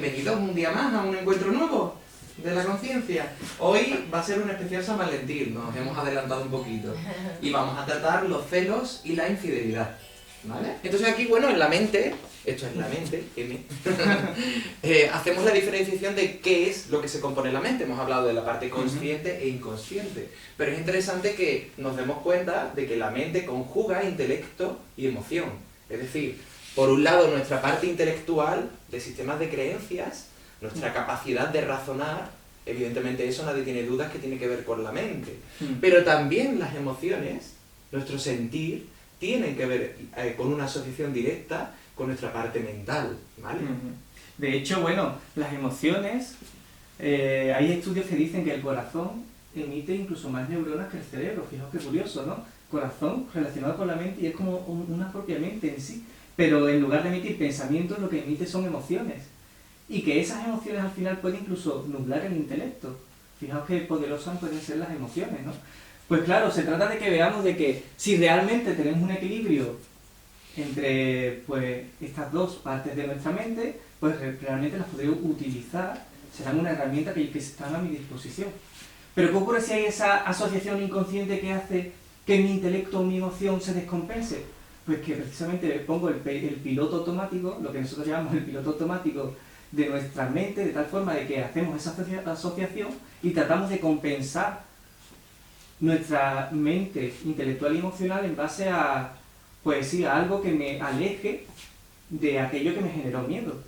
bienvenidos un día más a un encuentro nuevo de la conciencia. Hoy va a ser un especial San Valentín, nos hemos adelantado un poquito. Y vamos a tratar los celos y la infidelidad, ¿vale? Entonces aquí, bueno, en la mente, esto es la mente, hacemos la diferenciación de qué es lo que se compone la mente. Hemos hablado de la parte consciente e inconsciente, pero es interesante que nos demos cuenta de que la mente conjuga intelecto y emoción. Es decir, por un lado nuestra parte intelectual de sistemas de creencias, nuestra capacidad de razonar, evidentemente eso nadie tiene dudas que tiene que ver con la mente, pero también las emociones, nuestro sentir, tienen que ver con una asociación directa con nuestra parte mental, ¿vale? De hecho, bueno, las emociones, hay estudios que dicen que el corazón emite incluso más neuronas que el cerebro. Fijaos qué curioso, ¿no? Corazón relacionado con la mente y es como una propia mente en sí, pero en lugar de emitir pensamientos lo que emite son emociones y que esas emociones al final pueden incluso nublar el intelecto. Fijaos qué poderosas pueden ser las emociones, ¿no? Pues claro, se trata de que veamos de que si realmente tenemos un equilibrio entre pues, estas dos partes de nuestra mente, pues realmente las podré utilizar, serán una herramienta que están a mi disposición. Pero ¿qué ocurre si hay esa asociación inconsciente que hace que mi intelecto o mi emoción se descompense? Pues que precisamente pongo el piloto automático, lo que nosotros llamamos el piloto automático de nuestra mente, de tal forma de que hacemos esa asociación y tratamos de compensar nuestra mente intelectual y emocional en base a, pues sí, a algo que me aleje de aquello que me generó miedo,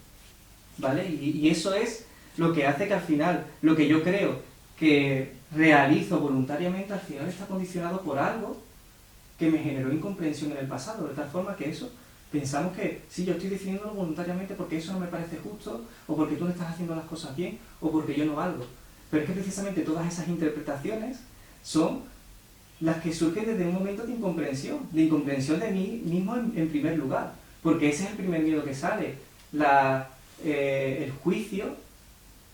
¿vale? Y eso es lo que hace que al final, lo que yo creo que realizo voluntariamente, al final está condicionado por algo que me generó incomprensión en el pasado, de tal forma que eso, pensamos que sí, yo estoy decidiéndolo voluntariamente porque eso no me parece justo, o porque tú no estás haciendo las cosas bien, o porque yo no valgo. Pero es que precisamente todas esas interpretaciones son las que surgen desde un momento de incomprensión de mí mismo en primer lugar, porque ese es el primer miedo que sale, el juicio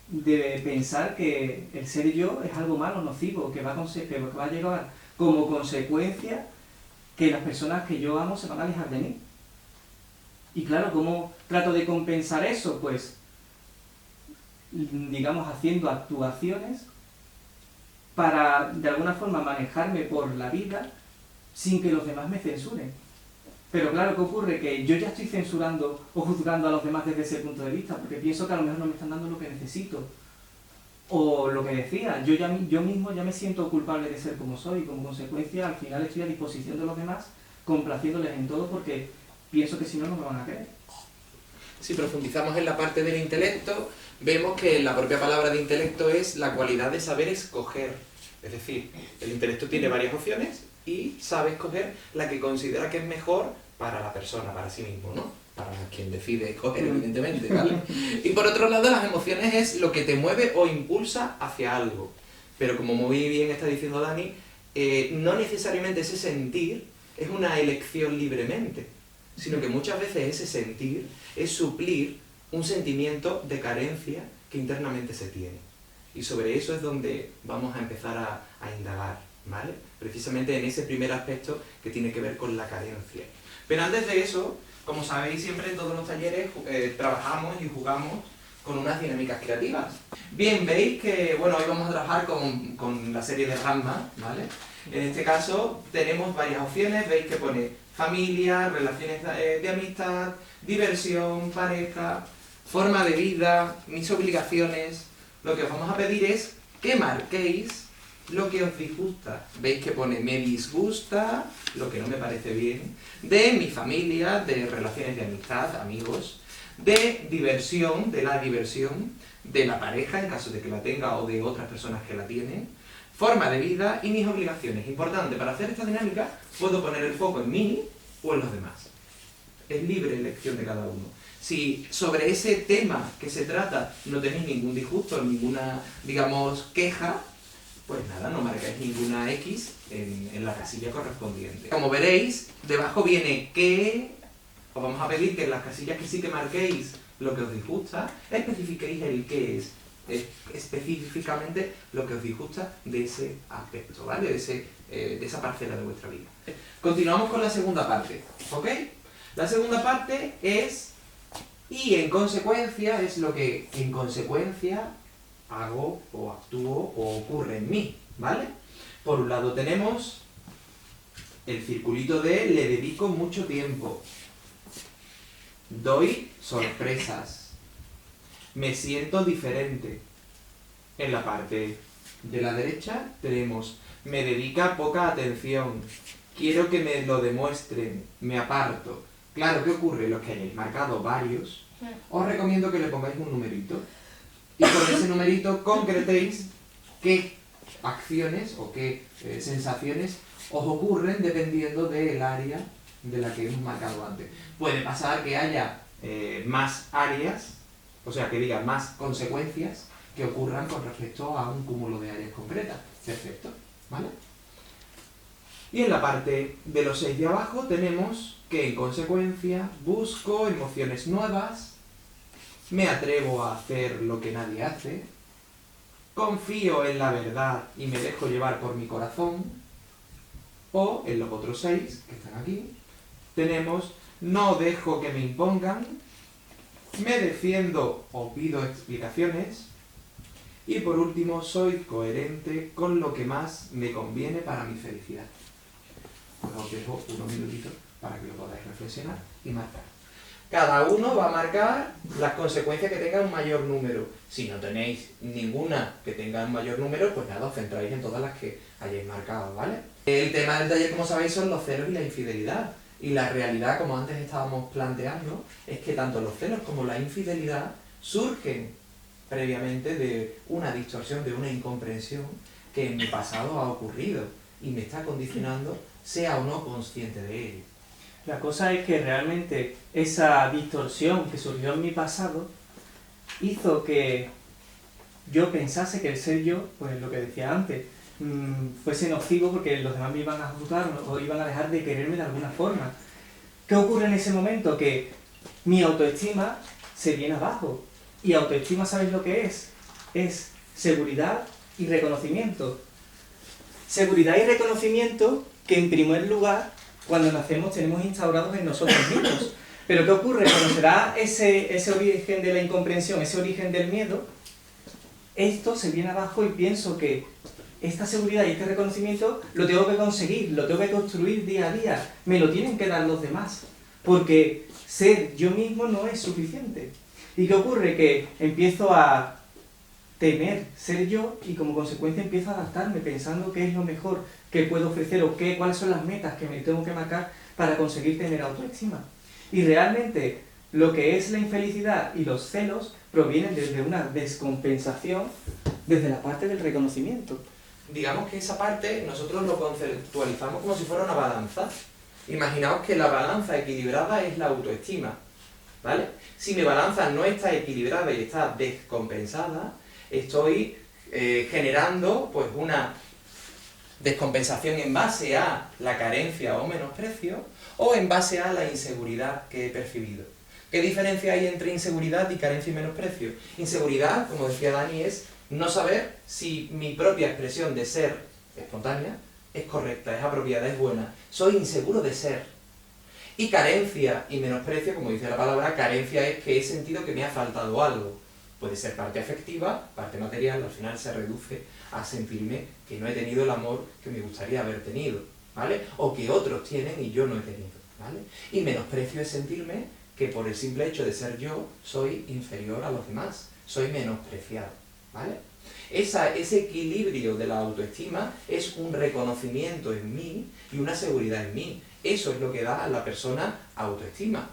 de pensar que el ser yo es algo malo, nocivo, que va a llegar como consecuencia que las personas que yo amo se van a alejar de mí. Y claro, ¿cómo trato de compensar eso? Pues, digamos, haciendo actuaciones para, de alguna forma, manejarme por la vida sin que los demás me censuren. Pero claro, ¿qué ocurre? Que yo ya estoy censurando o juzgando a los demás desde ese punto de vista, porque pienso que a lo mejor no me están dando lo que necesito. O lo que decía, yo mismo ya me siento culpable de ser como soy, y como consecuencia al final estoy a disposición de los demás, complaciéndoles en todo porque pienso que si no, no me van a querer. Si profundizamos en la parte del intelecto, vemos que la propia palabra de intelecto es la cualidad de saber escoger. Es decir, el intelecto tiene varias opciones y sabe escoger la que considera que es mejor para la persona, para sí mismo, ¿no? Para quien decide escoger, evidentemente, ¿vale? Y por otro lado, las emociones es lo que te mueve o impulsa hacia algo. Pero como muy bien está diciendo Dani, no necesariamente ese sentir es una elección libremente, sino que muchas veces ese sentir es suplir un sentimiento de carencia que internamente se tiene. Y sobre eso es donde vamos a empezar a indagar, ¿vale? Precisamente en ese primer aspecto que tiene que ver con la carencia. Pero antes de eso, como sabéis, siempre en todos los talleres trabajamos y jugamos con unas dinámicas creativas. Bien, veis que, bueno, hoy vamos a trabajar con la serie de Ranma, ¿vale? En este caso tenemos varias opciones, veis que pone familia, relaciones de amistad, diversión, pareja, forma de vida, mis obligaciones. Lo que os vamos a pedir es que marquéis lo que os disgusta. Veis que pone me disgusta, lo que no me parece bien, de mi familia, de relaciones de amistad, amigos, de diversión, de la diversión, de la pareja, en caso de que la tenga o de otras personas que la tienen, forma de vida y mis obligaciones. Importante, para hacer esta dinámica puedo poner el foco en mí o en los demás. Es libre elección de cada uno. Si sobre ese tema que se trata no tenéis ningún disgusto, ninguna, digamos, queja, pues nada, no marcáis ninguna X en la casilla correspondiente. Como veréis, debajo viene que, os vamos a pedir que en las casillas que sí que marquéis lo que os disgusta, especifiquéis el qué es específicamente lo que os disgusta de ese aspecto, ¿vale? De esa parcela de vuestra vida. Continuamos con la segunda parte, ¿ok? La segunda parte es Y en consecuencia es lo que en consecuencia hago o actúo o ocurre en mí, ¿vale? Por un lado tenemos el circulito de le dedico mucho tiempo, doy sorpresas, me siento diferente. En la parte de la derecha tenemos me dedica poca atención, quiero que me lo demuestren, me aparto. Claro, ¿qué ocurre? Los que hayáis marcado varios, os recomiendo que le pongáis un numerito y con ese numerito concretéis qué acciones o qué sensaciones os ocurren dependiendo del área de la que hemos marcado antes. Puede pasar que haya más áreas, o sea, que diga más consecuencias que ocurran con respecto a un cúmulo de áreas concretas. Perfecto, ¿vale? Y en la parte de los 6 de abajo tenemos que en consecuencia busco emociones nuevas, me atrevo a hacer lo que nadie hace, confío en la verdad y me dejo llevar por mi corazón, o en los otros 6 que están aquí, tenemos no dejo que me impongan, me defiendo o pido explicaciones, y por último soy coherente con lo que más me conviene para mi felicidad. Pues os dejo unos minutitos para que lo podáis reflexionar y marcar. Cada uno va a marcar las consecuencias que tenga un mayor número. Si no tenéis ninguna que tenga un mayor número, pues nada, os centráis en todas las que hayáis marcado, ¿vale? El tema del taller, como sabéis, son los celos y la infidelidad. Y la realidad, como antes estábamos planteando, es que tanto los celos como la infidelidad surgen previamente de una distorsión, de una incomprensión que en mi pasado ha ocurrido y me está condicionando, sea o no consciente de ello. La cosa es que realmente esa distorsión que surgió en mi pasado hizo que yo pensase que el ser yo, pues lo que decía antes, fuese nocivo porque los demás me iban a juzgar o iban a dejar de quererme de alguna forma. ¿Qué ocurre en ese momento? Que mi autoestima se viene abajo. Y autoestima, ¿sabéis lo que es? Es seguridad y reconocimiento. Seguridad y reconocimiento que en primer lugar, cuando nacemos, tenemos instaurados en nosotros mismos. Pero ¿qué ocurre? Cuando se da ese origen de la incomprensión, ese origen del miedo, esto se viene abajo y pienso que esta seguridad y este reconocimiento lo tengo que conseguir, lo tengo que construir día a día, me lo tienen que dar los demás, porque ser yo mismo no es suficiente. ¿Y qué ocurre? Que empiezo a temer ser yo y como consecuencia empiezo a adaptarme pensando qué es lo mejor que puedo ofrecer o cuáles son las metas que me tengo que marcar para conseguir tener autoestima. Y realmente lo que es la infelicidad y los celos provienen desde una descompensación desde la parte del reconocimiento. Digamos que esa parte nosotros lo conceptualizamos como si fuera una balanza. Imaginaos que la balanza equilibrada es la autoestima, ¿vale? Si mi balanza no está equilibrada y está descompensada, estoy generando pues una descompensación en base a la carencia o menosprecio o en base a la inseguridad que he percibido. ¿Qué diferencia hay entre inseguridad y carencia y menosprecio? Inseguridad, como decía Dani, es no saber si mi propia expresión de ser espontánea es correcta, es apropiada, es buena. Soy inseguro de ser. Y carencia y menosprecio, como dice la palabra, carencia es que he sentido que me ha faltado algo. Puede ser parte afectiva, parte material, al final se reduce a sentirme que no he tenido el amor que me gustaría haber tenido, ¿vale? O que otros tienen y yo no he tenido, ¿vale? Y menosprecio es sentirme que por el simple hecho de ser yo, soy inferior a los demás, soy menospreciado, ¿vale? Ese equilibrio de la autoestima es un reconocimiento en mí y una seguridad en mí. Eso es lo que da a la persona autoestima.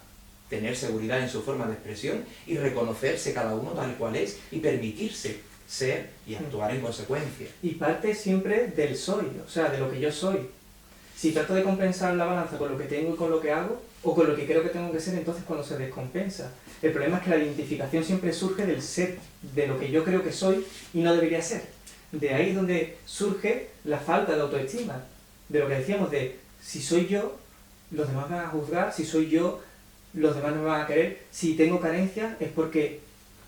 Tener seguridad en su forma de expresión y reconocerse cada uno tal cual es y permitirse ser y actuar en consecuencia. Y parte siempre del soy, o sea, de lo que yo soy. Si trato de compensar la balanza con lo que tengo y con lo que hago, o con lo que creo que tengo que ser, entonces cuando se descompensa. El problema es que la identificación siempre surge del ser, de lo que yo creo que soy y no debería ser. De ahí es donde surge la falta de autoestima. De lo que decíamos de, si soy yo, los demás me van a juzgar, si soy yo, los demás no me van a querer. Si tengo carencias es porque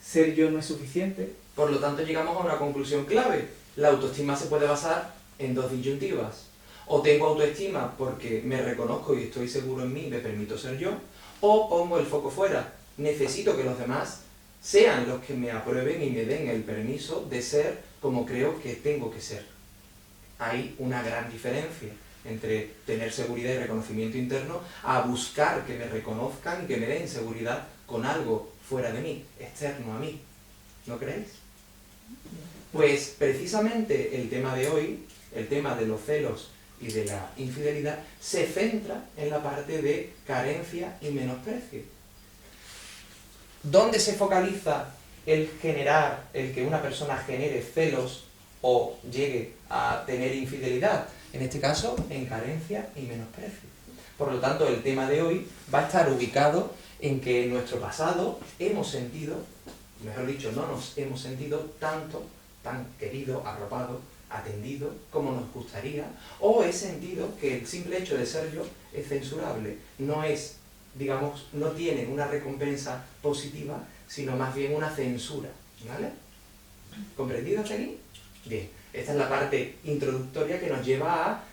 ser yo no es suficiente. Por lo tanto, llegamos a una conclusión clave. La autoestima se puede basar en dos disyuntivas. O tengo autoestima porque me reconozco y estoy seguro en mí y me permito ser yo, o pongo el foco fuera. necesito que los demás sean los que me aprueben y me den el permiso de ser como creo que tengo que ser. Hay una gran diferencia entre tener seguridad y reconocimiento interno a buscar que me reconozcan y que me den seguridad con algo fuera de mí, externo a mí. ¿No creéis? Pues precisamente el tema de hoy, el tema de los celos y de la infidelidad, se centra en la parte de carencia y menosprecio. ¿Dónde se focaliza el generar, el que una persona genere celos o llegue a tener infidelidad? En este caso, en carencia y menosprecio. Por lo tanto, el tema de hoy va a estar ubicado en que en nuestro pasado hemos sentido, mejor dicho, no nos hemos sentido tanto, tan querido, arropado, atendido como nos gustaría, o he sentido que el simple hecho de ser yo es censurable, no es, digamos, no tiene una recompensa positiva, sino más bien una censura, ¿vale? ¿Comprendido hasta aquí? Bien, esta es la parte introductoria que nos lleva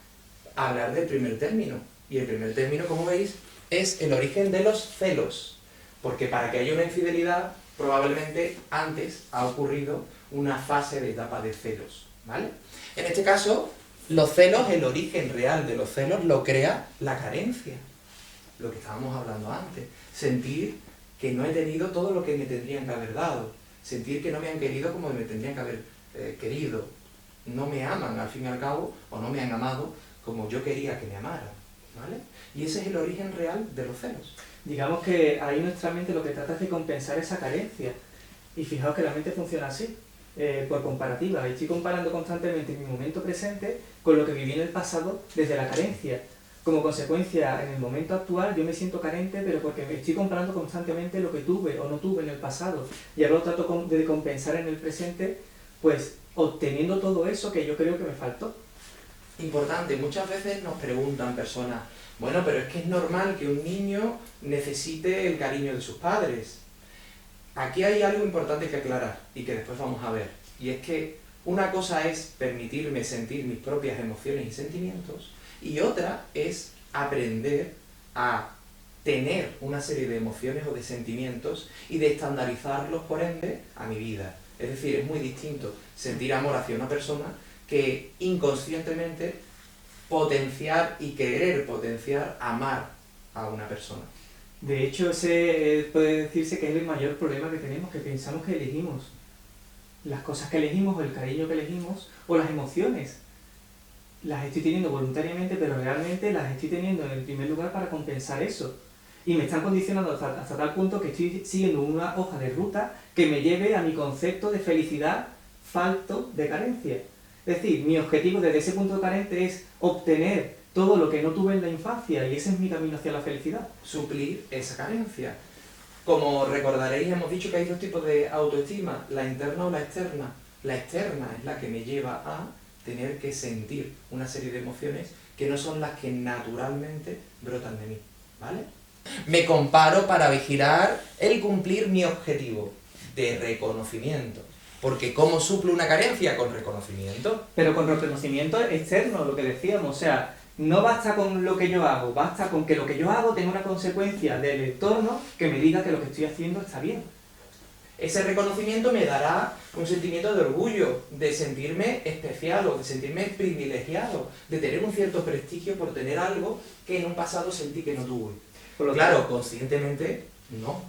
a hablar del primer término, y el primer término, como veis, es el origen de los celos, porque para que haya una infidelidad, probablemente antes ha ocurrido una fase de etapa de celos, ¿vale? En este caso, los celos, el origen real de los celos lo crea la carencia, lo que estábamos hablando antes, sentir que no he tenido todo lo que me tendrían que haber dado, sentir que no me han querido como me tendrían que haber querido, no me aman al fin y al cabo, o no me han amado como yo quería que me amaran, ¿vale? Y ese es el origen real de los celos. Digamos que ahí nuestra mente lo que trata es de compensar esa carencia. Y fijaos que la mente funciona así, por comparativa. Estoy comparando constantemente mi momento presente con lo que viví en el pasado desde la carencia. Como consecuencia, en el momento actual yo me siento carente, pero porque me estoy comparando constantemente lo que tuve o no tuve en el pasado. Y ahora lo trato de compensar en el presente, pues obteniendo todo eso que yo creo que me faltó. Importante, muchas veces nos preguntan personas, bueno, pero es que es normal que un niño necesite el cariño de sus padres. Aquí hay algo importante que aclarar y que después vamos a ver, y es que una cosa es permitirme sentir mis propias emociones y sentimientos, y otra es aprender a tener una serie de emociones o de sentimientos y de estandarizarlos, por ende, a mi vida. Es decir, es muy distinto sentir amor hacia una persona que inconscientemente potenciar y querer potenciar amar a una persona. De hecho, ese puede decirse que es el mayor problema que tenemos, que pensamos que elegimos las cosas que elegimos, o el cariño que elegimos, o las emociones. Las estoy teniendo voluntariamente, pero realmente las estoy teniendo en el primer lugar para compensar eso. Y me están condicionando hasta tal punto que estoy siguiendo una hoja de ruta que me lleve a mi concepto de felicidad falto de carencia. Es decir, mi objetivo desde ese punto carente es obtener todo lo que no tuve en la infancia, y ese es mi camino hacia la felicidad. Suplir esa carencia. Como recordaréis, hemos dicho que hay dos tipos de autoestima, la interna o la externa. La externa es la que me lleva a tener que sentir una serie de emociones que no son las que naturalmente brotan de mí, ¿vale? Me comparo para vigilar el cumplir mi objetivo de reconocimiento. Porque ¿cómo suplo una carencia? Con reconocimiento. Pero con reconocimiento externo, lo que decíamos, o sea, no basta con lo que yo hago, basta con que lo que yo hago tenga una consecuencia del entorno que me diga que lo que estoy haciendo está bien. Ese reconocimiento me dará un sentimiento de orgullo, de sentirme especial o de sentirme privilegiado, de tener un cierto prestigio por tener algo que en un pasado sentí que no tuve. Claro, conscientemente, no.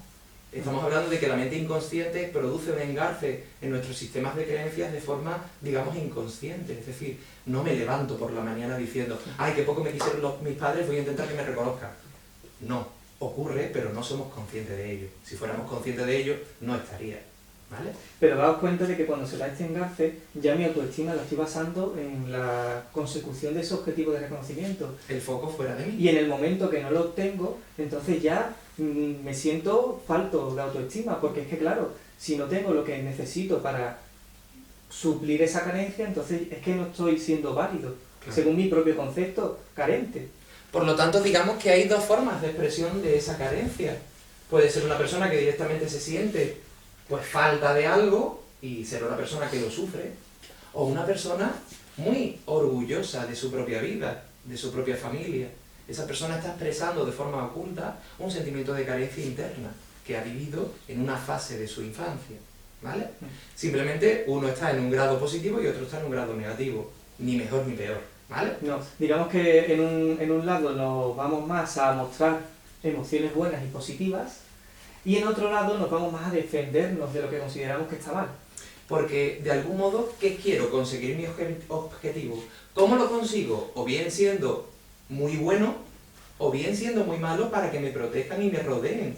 Estamos hablando de que la mente inconsciente produce un engarce en nuestros sistemas de creencias de forma, digamos, inconsciente. Es decir, no me levanto por la mañana diciendo, ay, qué poco me quisieron mis padres, voy a intentar que me reconozcan. No, ocurre, pero no somos conscientes de ello. Si fuéramos conscientes de ello, no estaría, ¿vale? Pero daos cuenta de que cuando se da este engarce, ya mi autoestima la estoy basando en la consecución de ese objetivo de reconocimiento. El foco fuera de mí. Y en el momento que no lo obtengo, entonces ya me siento falto de autoestima, porque es que claro, si no tengo lo que necesito para suplir esa carencia, entonces es que no estoy siendo válido, claro, según mi propio concepto, carente. Por lo tanto, digamos que hay dos formas de expresión de esa carencia. Puede ser una persona que directamente se siente pues falta de algo y ser una persona que lo sufre, o una persona muy orgullosa de su propia vida, de su propia familia. Esa persona está expresando de forma oculta un sentimiento de carencia interna. que ha vivido en una fase de su infancia, ¿vale? Simplemente uno está en un grado positivo y otro está en un grado negativo, ni mejor ni peor, ¿vale? No, digamos que en un lado nos vamos más a mostrar emociones buenas y positivas, y en otro lado nos vamos más a defendernos de lo que consideramos que está mal. Porque, de algún modo, ¿qué quiero? Conseguir mi objetivo. ¿Cómo lo consigo? O bien siendo muy bueno, o bien siendo muy malo para que me protejan y me rodeen,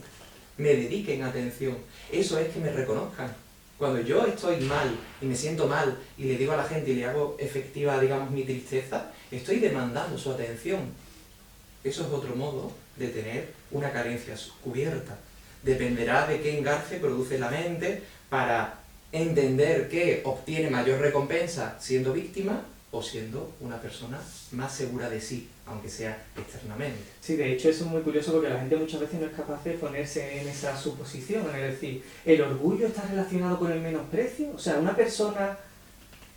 me dediquen atención. Eso es que me reconozcan. Cuando yo estoy mal y me siento mal y le digo a la gente y le hago efectiva, digamos, mi tristeza, estoy demandando su atención. Eso es otro modo de tener una carencia cubierta. Dependerá de qué engarce produce la mente para entender que obtiene mayor recompensa siendo víctima o siendo una persona más segura de sí, aunque sea externamente. Sí, de hecho eso es muy curioso porque la gente muchas veces no es capaz de ponerse en esa suposición, es decir, ¿el orgullo está relacionado con el menosprecio? O sea, ¿una persona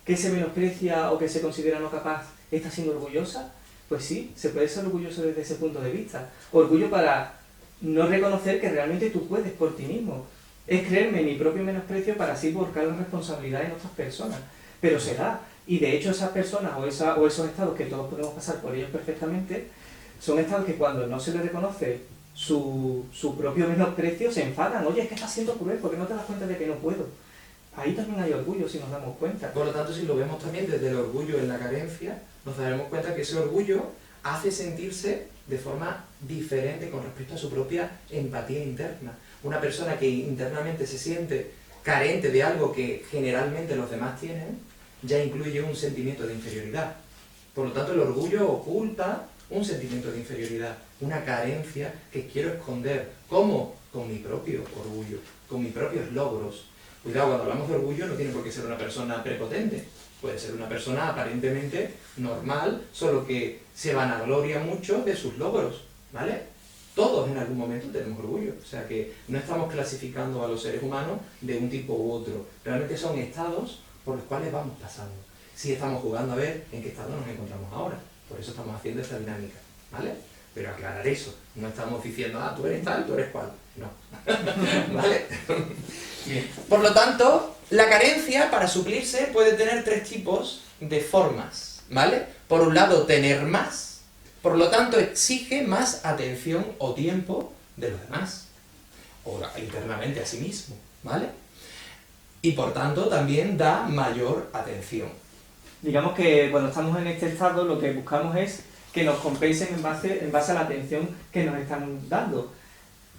que se menosprecia o que se considera no capaz está siendo orgullosa? Pues sí, se puede ser orgulloso desde ese punto de vista. Orgullo para no reconocer que realmente tú puedes por ti mismo. Es creerme mi propio menosprecio para así volcar la responsabilidad en otras personas. Pero se da. Y de hecho esas personas o esos estados que todos podemos pasar por ellos perfectamente, son estados que cuando no se les reconoce su propio menosprecio se enfadan. Oye, es que estás siendo cruel porque no te das cuenta de que no puedo. Ahí también hay orgullo si nos damos cuenta. Por lo tanto, si lo vemos también desde el orgullo en la carencia, nos daremos cuenta que ese orgullo hace sentirse de forma diferente con respecto a su propia empatía interna. Una persona que internamente se siente carente de algo que generalmente los demás tienen, ya incluye un sentimiento de inferioridad. Por lo tanto, el orgullo oculta un sentimiento de inferioridad, una carencia que quiero esconder. ¿Cómo? Con mi propio orgullo, con mis propios logros. Cuidado, cuando hablamos de orgullo no tiene por qué ser una persona prepotente. Puede ser una persona aparentemente normal, solo que se vanagloria mucho de sus logros, ¿vale? Todos en algún momento tenemos orgullo, o sea que no estamos clasificando a los seres humanos de un tipo u otro. Realmente son estados por los cuales vamos pasando. Sí estamos jugando a ver en qué estado nos encontramos ahora. Por eso estamos haciendo esta dinámica, ¿vale? Pero aclarar eso. No estamos diciendo, tú eres tal, tú eres cual. No. ¿Vale? Bien. Por lo tanto, la carencia, para suplirse, puede tener tres tipos de formas, ¿vale? Por un lado, tener más. Por lo tanto, exige más atención o tiempo de los demás. O internamente a sí mismo, ¿vale? Y por tanto también da mayor atención. Digamos que cuando estamos en este estado lo que buscamos es que nos compensen en base a la atención que nos están dando.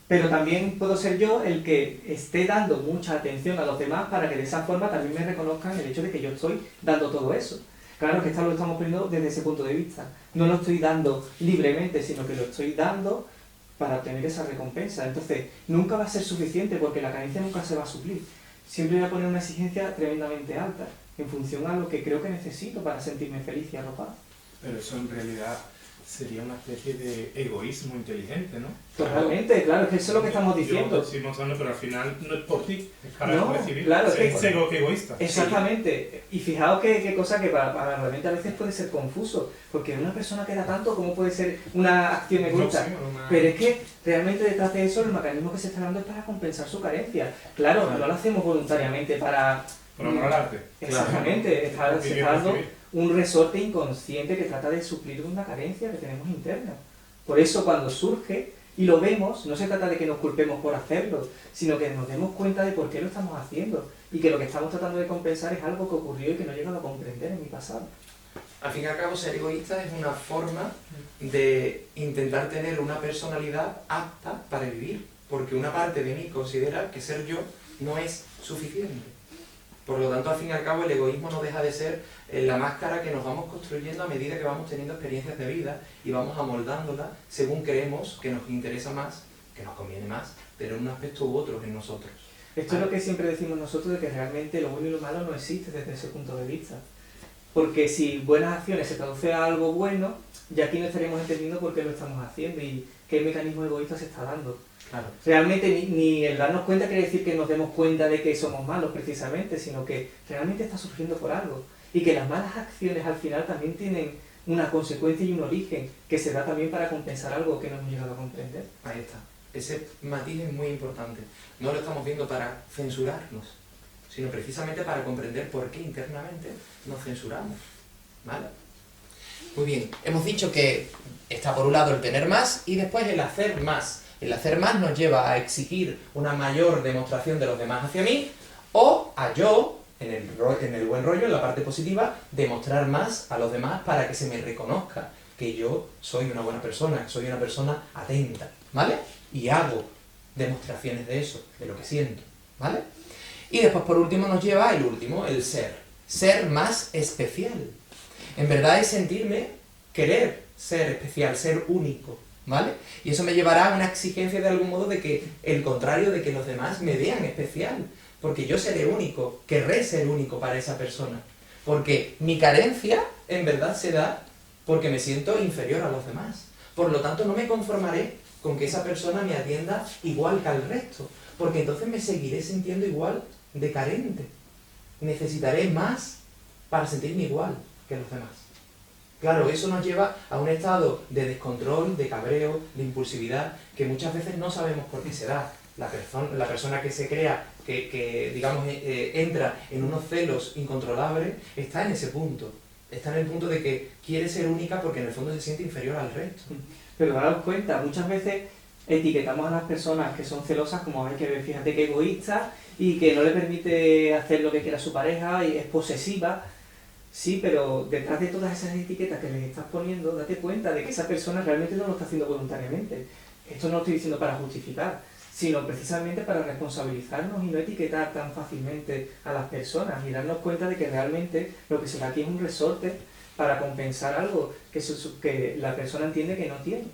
Pero también puedo ser yo el que esté dando mucha atención a los demás para que de esa forma también me reconozcan el hecho de que yo estoy dando todo eso. Claro que esto lo estamos poniendo desde ese punto de vista. No lo estoy dando libremente, sino que lo estoy dando para obtener esa recompensa. Entonces, nunca va a ser suficiente porque la carencia nunca se va a suplir. Siempre voy a poner una exigencia tremendamente alta, en función a lo que creo que necesito para sentirme feliz y arropado. Pero eso en realidad sería una especie de egoísmo inteligente, ¿no? Totalmente, claro, es que eso es lo que estamos diciendo. Yo estoy mostrando, pero al final no es por ti, es para No, recibir. claro, es egoísta. Exactamente. Y fijaos qué cosa que para realmente a veces puede ser confuso, porque una persona que da tanto, ¿cómo puede ser una acción egoísta? Pero es que realmente detrás de eso el mecanismo que se está dando es para compensar su carencia. Claro, no lo hacemos voluntariamente para... Por amor al arte. Exactamente, se está dando un resorte inconsciente que trata de suplir una carencia que tenemos interna. Por eso cuando surge y lo vemos, no se trata de que nos culpemos por hacerlo, sino que nos demos cuenta de por qué lo estamos haciendo y que lo que estamos tratando de compensar es algo que ocurrió y que no he llegado a comprender en mi pasado. Al fin y al cabo, ser egoísta es una forma de intentar tener una personalidad apta para vivir, porque una parte de mí considera que ser yo no es suficiente. Por lo tanto, al fin y al cabo, el egoísmo no deja de ser la máscara que nos vamos construyendo a medida que vamos teniendo experiencias de vida y vamos amoldándola según creemos que nos interesa más, que nos conviene más, tener un aspecto u otro en nosotros. Esto es lo que siempre decimos nosotros, de que realmente lo bueno y lo malo no existe desde ese punto de vista. Porque si buenas acciones se traduce a algo bueno, ya aquí no estaríamos entendiendo por qué lo estamos haciendo y qué mecanismo egoísta se está dando. Claro. Realmente ni el darnos cuenta quiere decir que nos demos cuenta de que somos malos precisamente, sino que realmente está surgiendo por algo. Y que las malas acciones al final también tienen una consecuencia y un origen que se da también para compensar algo que no hemos llegado a comprender. Ahí está. Ese matiz es muy importante. No lo estamos viendo para censurarnos, sino precisamente para comprender por qué internamente nos censuramos. ¿Vale? Muy bien, hemos dicho que está por un lado el tener más y después el hacer más. El hacer más nos lleva a exigir una mayor demostración de los demás hacia mí, o a yo, en el buen rollo, en la parte positiva, demostrar más a los demás para que se me reconozca que yo soy una buena persona, que soy una persona atenta, ¿vale? Y hago demostraciones de eso, de lo que siento, ¿vale? Y después, por último, nos lleva el último, el ser más especial. En verdad es sentirme, querer ser especial, ser único, ¿vale? Y eso me llevará a una exigencia de algún modo de que el contrario, de que los demás me vean especial, porque yo seré único, querré ser único para esa persona, porque mi carencia en verdad se da porque me siento inferior a los demás. Por lo tanto, no me conformaré con que esa persona me atienda igual que al resto, porque entonces me seguiré sintiendo igual de carente. Necesitaré más para sentirme igual que los demás. Claro, eso nos lleva a un estado de descontrol, de cabreo, de impulsividad, que muchas veces no sabemos por qué se da. La persona que se crea, que digamos, entra en unos celos incontrolables, está en ese punto. Está en el punto de que quiere ser única porque en el fondo se siente inferior al resto. Pero daros cuenta, muchas veces etiquetamos a las personas que son celosas como, hay que ver, fíjate qué egoísta, y que no le permite hacer lo que quiera su pareja, y es posesiva. Sí, pero detrás de todas esas etiquetas que les estás poniendo, date cuenta de que esa persona realmente no lo está haciendo voluntariamente. Esto no lo estoy diciendo para justificar, sino precisamente para responsabilizarnos y no etiquetar tan fácilmente a las personas y darnos cuenta de que realmente lo que se da aquí es un resorte para compensar algo que la persona entiende que no tiene.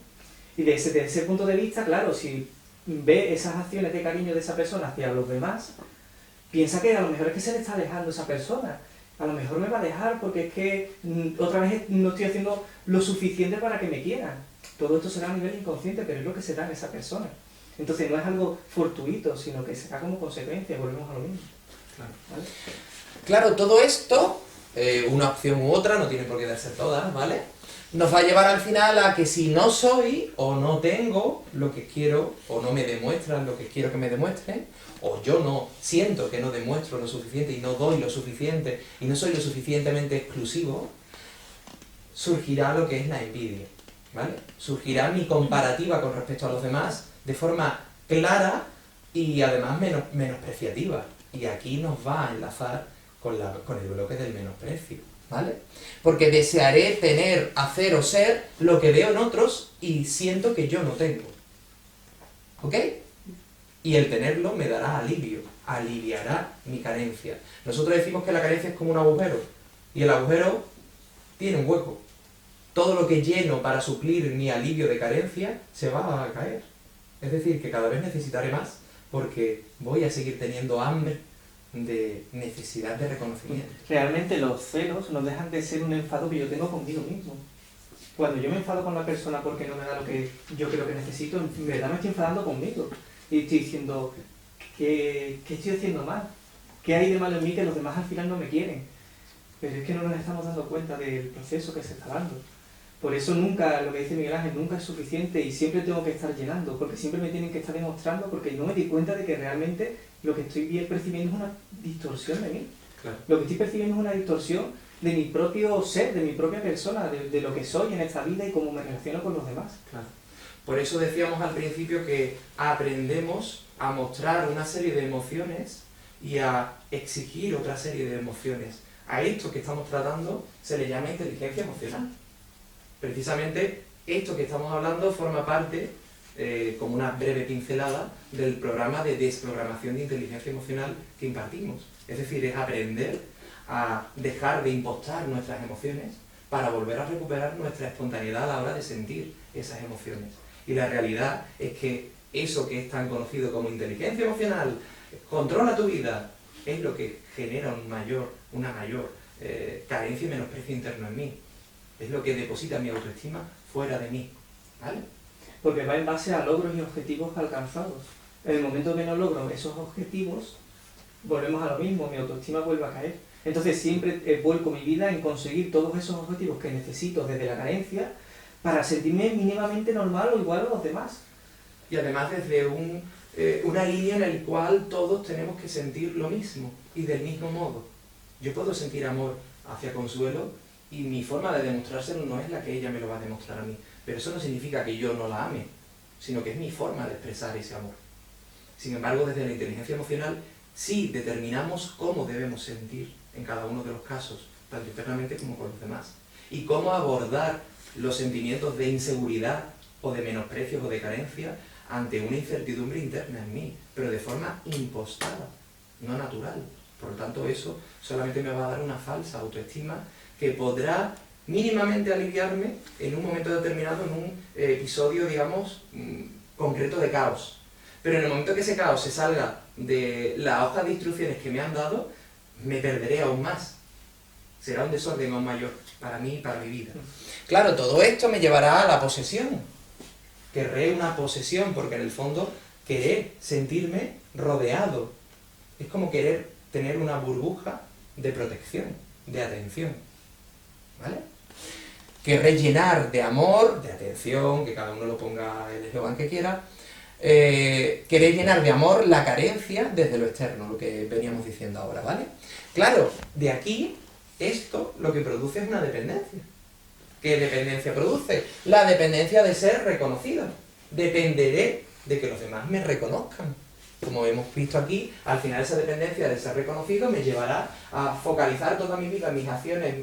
Y desde ese punto de vista, claro, si ve esas acciones de cariño de esa persona hacia los demás, piensa que a lo mejor es que se le está alejando esa persona. A lo mejor me va a dejar porque es que otra vez no estoy haciendo lo suficiente para que me quieran. Todo esto será a nivel inconsciente, pero es lo que se da en esa persona. Entonces no es algo fortuito, sino que se da como consecuencia, volvemos a lo mismo. Claro, ¿Vale? Claro, todo esto, una opción u otra, no tiene por qué darse todas, ¿vale? Nos va a llevar al final a que si no soy o no tengo lo que quiero, o no me demuestran lo que quiero que me demuestren, o yo no siento que no demuestro lo suficiente y no doy lo suficiente y no soy lo suficientemente exclusivo, surgirá lo que es la envidia, ¿vale? Surgirá mi comparativa con respecto a los demás de forma clara y además menospreciativa. Y aquí nos va a enlazar con el bloque del menosprecio, ¿vale? Porque desearé tener, hacer o ser lo que veo en otros y siento que yo no tengo. ¿Ok? Y el tenerlo me dará alivio, aliviará mi carencia. Nosotros decimos que la carencia es como un agujero, y el agujero tiene un hueco. Todo lo que lleno para suplir mi alivio de carencia se va a caer. Es decir, que cada vez necesitaré más, porque voy a seguir teniendo hambre de necesidad de reconocimiento. Realmente los celos no dejan de ser un enfado que yo tengo conmigo mismo. Cuando yo me enfado con la persona porque no me da lo que yo creo que necesito, en verdad me estoy enfadando conmigo. Y estoy diciendo, ¿qué estoy haciendo mal? ¿Qué hay de malo en mí que los demás al final no me quieren? Pero es que no nos estamos dando cuenta del proceso que se está dando. Por eso nunca, lo que dice Miguel Ángel, nunca es suficiente y siempre tengo que estar llenando, porque siempre me tienen que estar demostrando, porque no me di cuenta de que realmente lo que estoy percibiendo es una distorsión de mí. Claro. Lo que estoy percibiendo es una distorsión de mi propio ser, de mi propia persona, de lo que soy en esta vida y cómo me relaciono con los demás. Claro. Por eso decíamos al principio que aprendemos a mostrar una serie de emociones y a exigir otra serie de emociones. A esto que estamos tratando se le llama inteligencia emocional. Precisamente esto que estamos hablando forma parte, como una breve pincelada, del programa de desprogramación de inteligencia emocional que impartimos. Es decir, es aprender a dejar de impostar nuestras emociones para volver a recuperar nuestra espontaneidad a la hora de sentir esas emociones. Y la realidad es que eso que es tan conocido como inteligencia emocional, controla tu vida, es lo que genera una mayor carencia y menosprecio interno en mí. Es lo que deposita mi autoestima fuera de mí, ¿vale? Porque va en base a logros y objetivos alcanzados. En el momento que no logro esos objetivos, volvemos a lo mismo, mi autoestima vuelve a caer. Entonces siempre vuelco mi vida en conseguir todos esos objetivos que necesito desde la carencia para sentirme mínimamente normal o igual a los demás. y además desde una línea en la cual todos tenemos que sentir lo mismo y del mismo modo. Yo puedo sentir amor hacia Consuelo y mi forma de demostrárselo no es la que ella me lo va a demostrar a mí, pero eso no significa que yo no la ame, sino que es mi forma de expresar ese amor. Sin embargo, desde la inteligencia emocional sí determinamos cómo debemos sentir en cada uno de los casos, tanto internamente como con los demás, y cómo abordar los sentimientos de inseguridad o de menosprecios o de carencia ante una incertidumbre interna en mí, pero de forma impostada, no natural. Por lo tanto, eso solamente me va a dar una falsa autoestima que podrá mínimamente aliviarme en un momento determinado, en un episodio, digamos, concreto de caos. Pero en el momento que ese caos se salga de la hoja de instrucciones que me han dado, me perderé aún más. Será un desorden aún mayor para mí y para mi vida. Claro, todo esto me llevará a la posesión. Querré una posesión, porque en el fondo querer sentirme rodeado. Es como querer tener una burbuja de protección, de atención. ¿Vale? Querré llenar de amor, de atención, que cada uno lo ponga el eslogan que quiera. Querer llenar de amor la carencia desde lo externo, lo que veníamos diciendo ahora, ¿vale? Claro, de aquí, esto lo que produce es una dependencia. ¿Qué dependencia produce? La dependencia de ser reconocido. Dependeré de que los demás me reconozcan. Como hemos visto aquí, al final esa dependencia de ser reconocido me llevará a focalizar toda mi vida, mis acciones,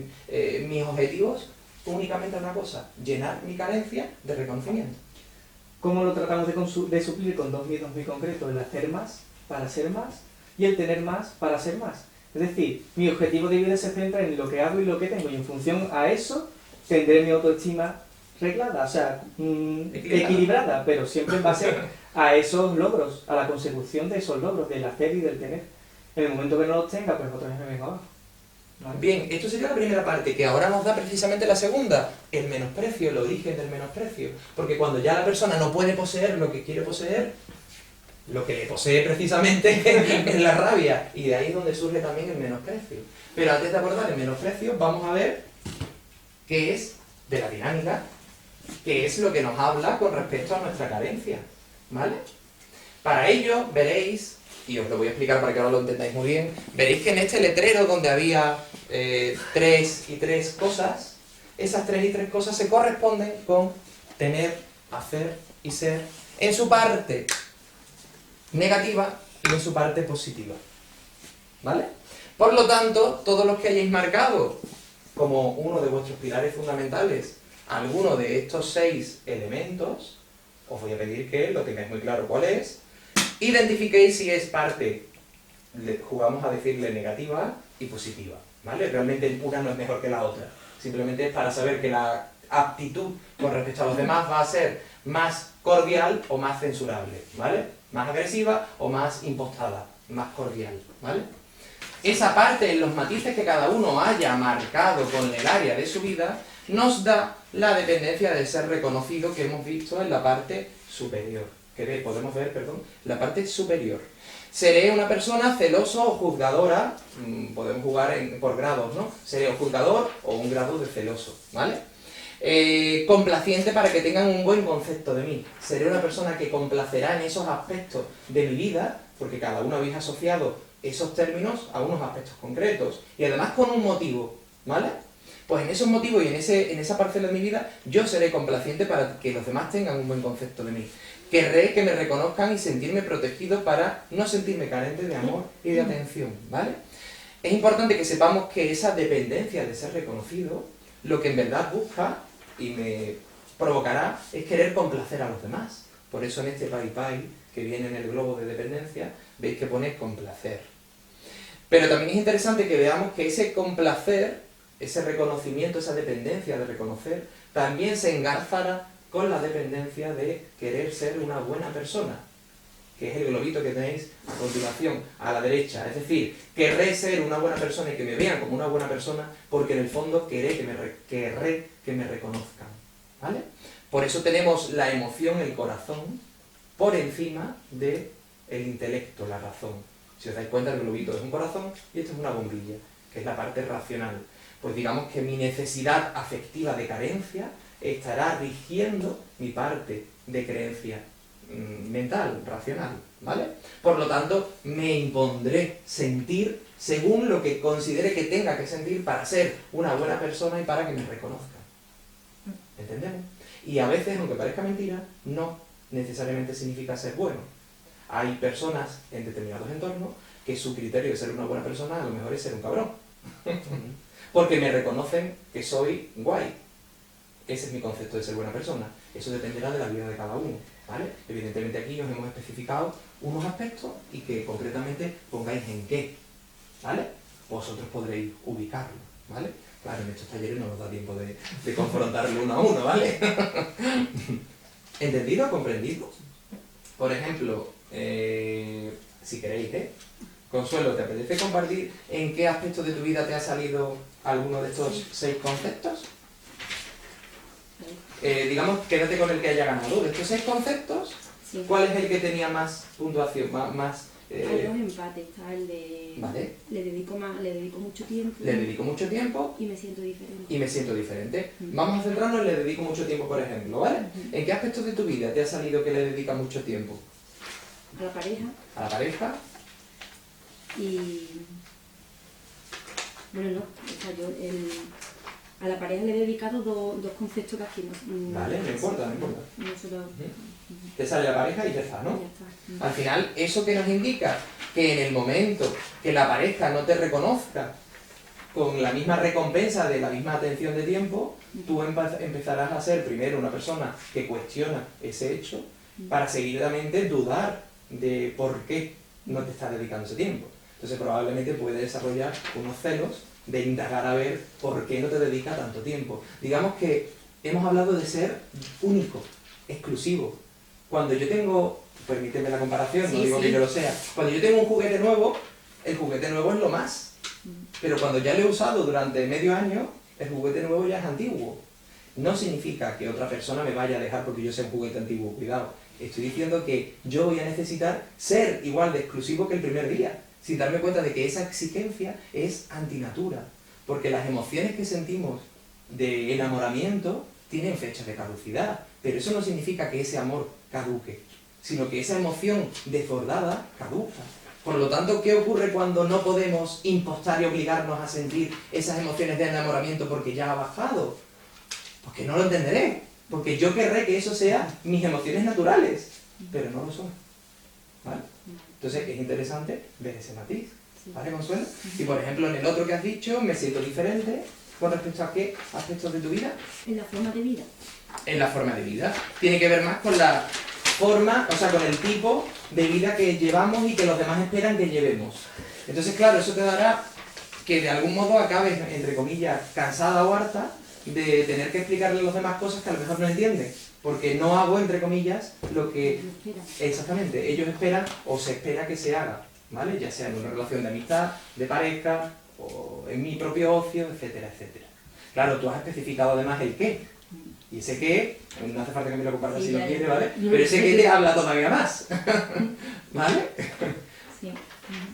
mis objetivos, únicamente en una cosa: llenar mi carencia de reconocimiento. ¿Cómo lo tratamos de suplir? Con dos miedos muy concretos: el hacer más para ser más y el tener más para ser más. Es decir, mi objetivo de vida se centra en lo que hago y lo que tengo, y en función a eso tendré mi autoestima reglada, o sea, equilibrada, pero siempre en base a esos logros, a la consecución de esos logros, del hacer y del tener. En el momento que no los tenga, pues otra vez me vengo abajo. ¿Vale? Bien, esto sería la primera parte, que ahora nos da precisamente la segunda, el menosprecio, el origen del menosprecio. Porque cuando ya la persona no puede poseer lo que quiere poseer, lo que le posee precisamente es la rabia, y de ahí es donde surge también el menosprecio. Pero antes de abordar el menosprecio, vamos a ver qué es de la dinámica, qué es lo que nos habla con respecto a nuestra carencia, ¿vale? Para ello veréis, y os lo voy a explicar para que ahora lo entendáis muy bien, veréis que en este letrero donde había 3 y 3 cosas, esas 3 y 3 cosas se corresponden con tener, hacer y ser en su parte negativa y en su parte positiva, ¿vale? Por lo tanto, todos los que hayáis marcado como uno de vuestros pilares fundamentales alguno de estos 6 elementos, os voy a pedir que lo tengáis muy claro cuál es. Identifiquéis si es parte, jugamos a decirle negativa y positiva, ¿vale? Realmente una no es mejor que la otra, simplemente es para saber que la aptitud con respecto a los demás va a ser más cordial o más censurable, ¿vale? Más agresiva o más impostada, más cordial, ¿vale? Esa parte, en los matices que cada uno haya marcado con el área de su vida, nos da la dependencia de ser reconocido que hemos visto en la parte superior. Podemos ver, la parte superior. Seré una persona celoso o juzgadora, podemos jugar por grados, ¿no? Seré o juzgador o un grado de celoso, ¿vale? Complaciente para que tengan un buen concepto de mí. Seré una persona que complacerá en esos aspectos de mi vida, porque cada uno habéis asociado esos términos a unos aspectos concretos, y además con un motivo, ¿vale? Pues en esos motivos y en esa parcela de mi vida, yo seré complaciente para que los demás tengan un buen concepto de mí. Querré que me reconozcan y sentirme protegido para no sentirme carente de amor y de atención, ¿vale? Es importante que sepamos que esa dependencia de ser reconocido, lo que en verdad busca y me provocará es querer complacer a los demás. Por eso en este pai que viene en el globo de dependencia, veis que pone complacer. Pero también es interesante que veamos que ese complacer, ese reconocimiento, esa dependencia de reconocer, también se engarzará con la dependencia de querer ser una buena persona, que es el globito que tenéis a continuación, a la derecha. Es decir, querré ser una buena persona y que me vean como una buena persona, porque en el fondo querré que me reconozcan, ¿vale? Por eso tenemos la emoción, el corazón, por encima del intelecto, la razón. Si os dais cuenta, el globito es un corazón y esto es una bombilla, que es la parte racional. Pues digamos que mi necesidad afectiva de carencia estará rigiendo mi parte de creencia mental, racional, ¿vale? Por lo tanto, me impondré sentir según lo que considere que tenga que sentir para ser una buena persona y para que me reconozcan. ¿Entendemos? Y a veces, aunque parezca mentira, no necesariamente significa ser bueno. Hay personas en determinados entornos que su criterio de ser una buena persona a lo mejor es ser un cabrón. Porque me reconocen que soy guay. Ese es mi concepto de ser buena persona. Eso dependerá de la vida de cada uno, ¿vale? Evidentemente aquí os hemos especificado unos aspectos y que concretamente pongáis en qué, ¿vale? Vosotros podréis ubicarlo, ¿vale? Claro, en estos talleres no nos da tiempo de confrontarlo uno a uno, ¿vale? ¿Entendido? ¿Comprendido? Por ejemplo, si queréis, Consuelo, ¿te apetece compartir en qué aspectos de tu vida te ha salido alguno de estos 6 conceptos? Digamos, quédate con el que haya ganado. De estos 6 conceptos, Sí. ¿cuál es el que tenía más puntuación? Hay dos empates, está el de Vale. le dedico mucho tiempo Le dedico mucho tiempo y me siento diferente. y me siento diferente. Vamos a centrarnos en le dedico mucho tiempo, por ejemplo, ¿vale? ¿En qué aspectos de tu vida te ha salido que le dedicas mucho tiempo? A la pareja ¿A la pareja? y bueno, no, o sea, a la pareja le he dedicado dos conceptos que aquí no. Vale, no importa, no importa. No solo. Te sale la pareja y ya está, ¿no? Ya está. Al final, ¿eso que nos indica? Que en el momento que la pareja no te reconozca con la misma recompensa de la misma atención de tiempo, tú empezarás a ser primero una persona que cuestiona ese hecho para seguidamente dudar de por qué no te está dedicando ese tiempo. Entonces probablemente puede desarrollar unos celos de indagar a ver por qué no te dedica tanto tiempo. Digamos que hemos hablado de ser único, exclusivo. Cuando yo tengo, permíteme la comparación, no Sí, digo sí. que yo lo sea, cuando yo tengo un juguete nuevo, el juguete nuevo es lo más. Pero cuando ya lo he usado durante medio año, el juguete nuevo ya es antiguo. No significa que otra persona me vaya a dejar porque yo sea un juguete antiguo, cuidado. Estoy diciendo que yo voy a necesitar ser igual de exclusivo que el primer día, sin darme cuenta de que esa exigencia es antinatura. Porque las emociones que sentimos de enamoramiento tienen fechas de caducidad, pero eso no significa que ese amor caduque, sino que esa emoción desbordada caduca. Por lo tanto, ¿qué ocurre cuando no podemos impostar y obligarnos a sentir esas emociones de enamoramiento porque ya ha bajado? Pues que no lo entenderé, porque yo querré que eso sea mis emociones naturales, pero no lo son. ¿Vale? Entonces es interesante ver ese matiz, ¿vale, Consuelo? Y por ejemplo, en el otro que has dicho, me siento diferente, ¿con respecto a qué aspectos de tu vida? En la forma de vida. En la forma de vida. Tiene que ver más con la forma, o sea, con el tipo de vida que llevamos y que los demás esperan que llevemos. Entonces, claro, eso te dará que de algún modo acabes, entre comillas, cansada o harta de tener que explicarle a los demás cosas que a lo mejor no entienden. Porque no hago, entre comillas, lo que exactamente ellos esperan o se espera que se haga, ¿vale? Ya sea en una relación de amistad, de pareja, o en mi propio ocio, etcétera, etcétera. Claro, tú has especificado además el qué. Y ese qué, no hace falta que me lo compartas Sí, si lo ya, quieres, ya. ¿vale? Pero ese qué te habla todavía más. ¿Vale? Sí.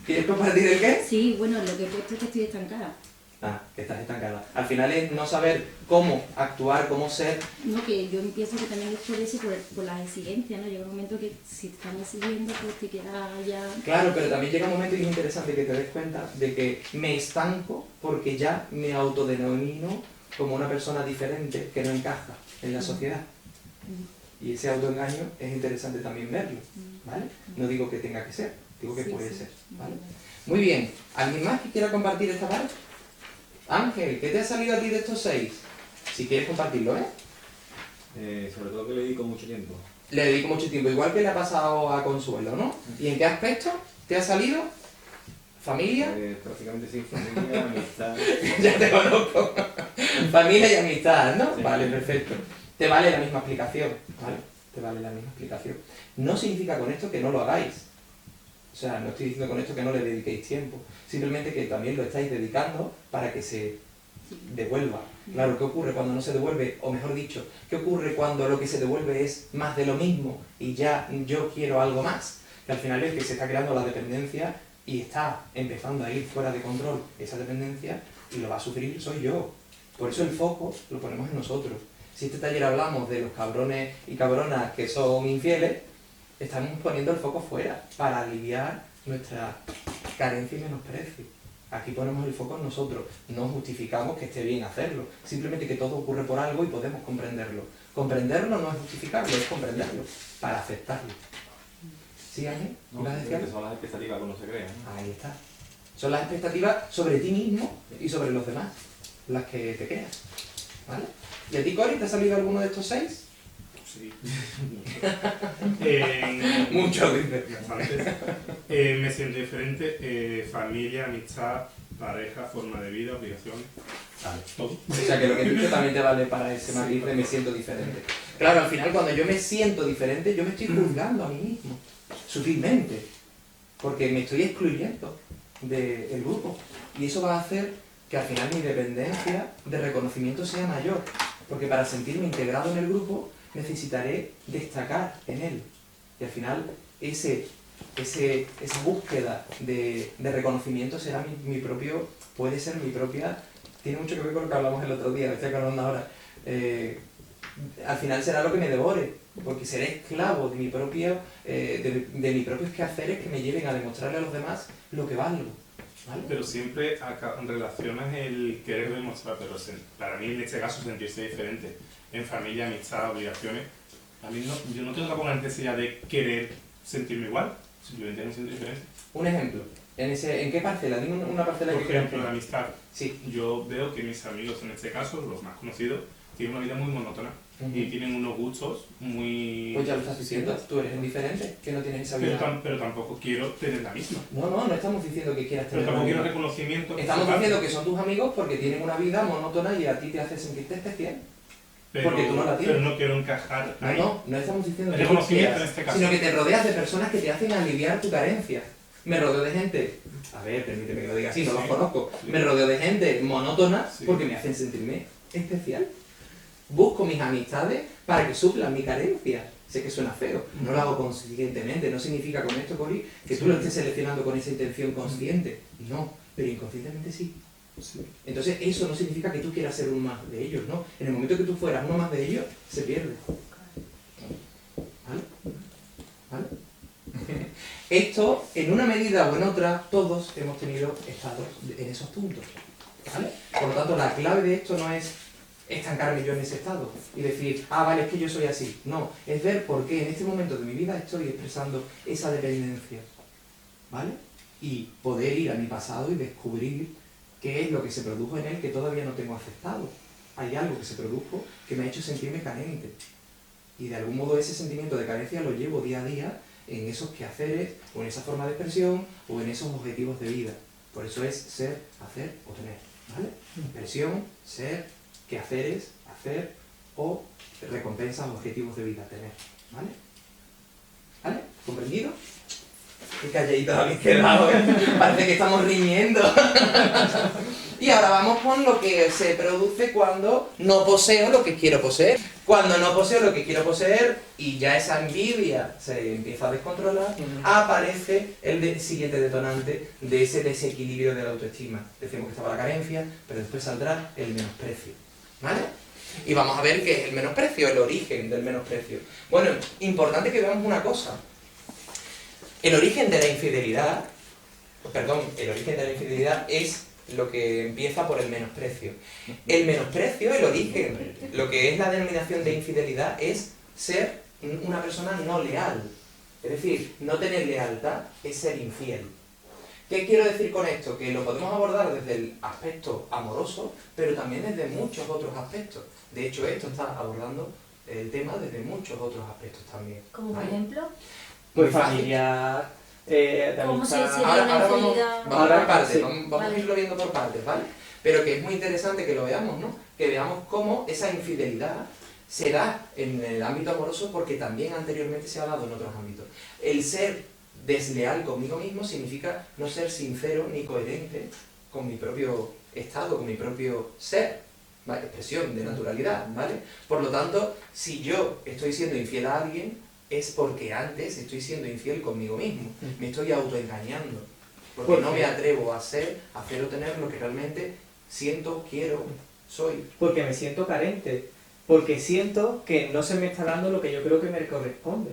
¿Quieres compartir el qué? Sí, bueno, lo que he puesto es que estoy estancada. Ah, que estás estancada. Al final es no saber cómo actuar, cómo ser. No, que yo pienso que también es por eso, por las exigencias, ¿no? Llega un momento que si te están exigiendo, pues te queda ya. Claro, pero también llega un momento y es interesante que te des cuenta de que me estanco porque ya me autodenomino como una persona diferente que no encaja en la sociedad. Y ese autoengaño es interesante también verlo, ¿vale? No digo que tenga que ser, digo que Sí, puede sí. ser, ¿vale? Muy bien, ¿alguien más que quiera compartir esta parte? Ángel, ¿qué te ha salido a ti de estos 6? Si quieres compartirlo, Sobre todo que le dedico mucho tiempo. Le dedico mucho tiempo, igual que le ha pasado a Consuelo, ¿no? ¿Y en qué aspecto te ha salido? ¿Familia? Prácticamente sí, familia, amistad. Ya te conozco. Familia y amistad, ¿no? Sí. Vale, perfecto. Te vale la misma explicación, ¿vale? Te vale la misma explicación. No significa con esto que no lo hagáis. O sea, no estoy diciendo con esto que no le dediquéis tiempo. Simplemente que también lo estáis dedicando para que se devuelva. Claro, ¿qué ocurre cuando no se devuelve? O mejor dicho, ¿qué ocurre cuando lo que se devuelve es más de lo mismo y ya yo quiero algo más? Que al final es que se está creando la dependencia y está empezando a ir fuera de control esa dependencia y lo va a sufrir soy yo. Por eso el foco lo ponemos en nosotros. Si este taller hablamos de los cabrones y cabronas que son infieles, estamos poniendo el foco fuera para aliviar nuestra carencia y menosprecio. Aquí ponemos el foco en nosotros, no justificamos que esté bien hacerlo, simplemente que todo ocurre por algo y podemos comprenderlo. Comprenderlo no es justificarlo, es comprenderlo, para aceptarlo. ¿Sí, Ángel? No, ¿Ibas a decir algo? que son las expectativas que uno se crea, ¿no? Ahí está. Son las expectativas sobre ti mismo y sobre los demás, las que te creas. ¿Vale? ¿Y a ti, Cori, te ha salido alguno de estos 6? Sí. Mucho, dice. Bastantes. Me siento diferente. Familia, amistad, pareja, forma de vida, obligaciones. Vale. Todo. O sea que lo que dice también te vale para ese matiz de me siento diferente. Claro, al final cuando yo me siento diferente, yo me estoy juzgando a mí mismo, sutilmente, porque me estoy excluyendo del grupo. Y eso va a hacer que al final mi dependencia de reconocimiento sea mayor, porque para sentirme integrado en el grupo necesitaré destacar en él. Y al final esa búsqueda de reconocimiento será mi propio, puede ser mi propia, tiene mucho que ver con lo que hablamos el otro día, me estoy acordando ahora. Al final será lo que me devore, porque seré esclavo de mis propios quehaceres que me lleven a demostrarle a los demás lo que valgo. ¿Vale? Pero siempre relacionas el querer demostrar, pero para mí en este caso sentirse diferente, en familia, amistad, obligaciones, a mí yo no tengo tampoco la necesidad de querer sentirme igual, simplemente me siento diferente. Un ejemplo, ¿en qué parcela? Dime una parcela Por que quieras. ejemplo, la amistad. Sí. Yo veo que mis amigos, en este caso, los más conocidos, tienen una vida muy monótona Ujú. y tienen unos gustos muy... Pues ya lo estás diciendo, tú eres indiferente, que no tienes esa vida. Pero tampoco quiero tener la misma. No estamos diciendo que quieras Pero tener tampoco la quiero vida. reconocimiento. Estamos diciendo que son tus amigos porque tienen una vida monótona y a ti te hace sentirte especial. Porque tú no la tienes. Pero no quiero encajar ahí. No estamos diciendo El que tú reconocimiento quieras, en este caso. sino que te rodeas de personas que te hacen aliviar tu carencia. Me rodeo de gente, a ver, permíteme que lo diga así, no Sí. los conozco, Sí. me rodeo de gente monótona Sí. porque me hacen sentirme especial. Busco mis amistades para que suplan mi carencia. Sé que suena feo, no lo hago conscientemente, no significa con esto, Cori, que tú lo estés seleccionando con esa intención consciente. No, pero inconscientemente sí. Sí. Entonces eso no significa que tú quieras ser uno más de ellos, ¿no? En el momento que tú fueras uno más de ellos, se pierde. ¿Vale? ¿Vale? Esto, en una medida o en otra, todos hemos tenido estados en esos puntos. ¿Vale? Por lo tanto, la clave de esto no es estancarme yo en ese estado y decir, vale, es que yo soy así. No, es ver por qué en este momento de mi vida estoy expresando esa dependencia. ¿Vale? Y poder ir a mi pasado y descubrir qué es lo que se produjo en él que todavía no tengo aceptado. Hay algo que se produjo que me ha hecho sentirme carente. Y de algún modo ese sentimiento de carencia lo llevo día a día en esos quehaceres, o en esa forma de expresión, o en esos objetivos de vida. Por eso es ser, hacer o tener. ¿Vale? Expresión, ser, quehaceres, hacer, o recompensas, objetivos de vida, tener. ¿Vale? ¿Vale? ¿Comprendido? Qué calladitos habéis quedado, ¿eh? Parece que estamos riñendo. Y ahora vamos con lo que se produce cuando no poseo lo que quiero poseer. Cuando no poseo lo que quiero poseer y ya esa envidia se empieza a descontrolar, aparece el siguiente detonante de ese desequilibrio de la autoestima. Decimos que estaba la carencia, pero después saldrá el menosprecio. ¿Vale? Y vamos a ver qué es el menosprecio, el origen del menosprecio. Bueno, importante que veamos una cosa. El origen de la infidelidad, es lo que empieza por el menosprecio. El menosprecio, el origen, lo que es la denominación de infidelidad es ser una persona no leal. Es decir, no tener lealtad es ser infiel. ¿Qué quiero decir con esto? Que lo podemos abordar desde el aspecto amoroso, pero también desde muchos otros aspectos. De hecho, esto está abordando el tema desde muchos otros aspectos también. Como por ¿vale? ejemplo, Pues familiar, de ¿cómo se amistad. sería Ahora la vamos infidelidad? por partes, sí. vamos Vale. a irlo viendo por partes, ¿vale? Pero que es muy interesante que lo veamos, ¿no? Que veamos cómo esa infidelidad se da en el ámbito amoroso porque también anteriormente se ha dado en otros ámbitos. El ser desleal conmigo mismo significa no ser sincero ni coherente con mi propio estado, con mi propio ser, ¿vale? Expresión de naturalidad, ¿vale? Por lo tanto, si yo estoy siendo infiel a alguien, es porque antes estoy siendo infiel conmigo mismo. Me estoy autoengañando. Porque no me atrevo a ser, a hacer o tener lo que realmente siento, quiero, soy. Porque me siento carente, porque siento que no se me está dando lo que yo creo que me corresponde.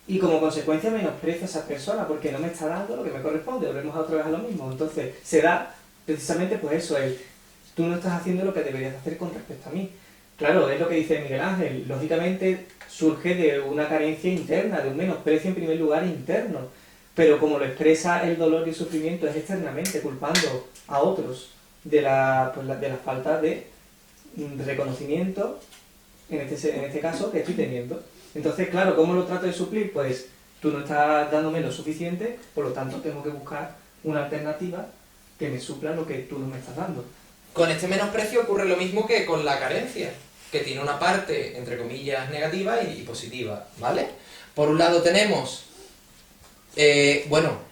y como consecuencia menosprecio a esa persona porque no me está dando lo que me corresponde, volvemos otra vez a lo mismo. Entonces se da precisamente pues eso, tú no estás haciendo lo que deberías hacer con respecto a mí. Claro, es lo que dice Miguel Ángel, lógicamente surge de una carencia interna, de un menosprecio en primer lugar interno, pero como lo expresa el dolor y el sufrimiento es externamente, culpando a otros de la falta de reconocimiento, en este caso, que estoy teniendo. Entonces, claro, ¿cómo lo trato de suplir? Pues tú no estás dándome lo suficiente, por lo tanto tengo que buscar una alternativa que me supla lo que tú no me estás dando. Con este menosprecio ocurre lo mismo que con la carencia, que tiene una parte, entre comillas, negativa y positiva, ¿vale? Por un lado tenemos,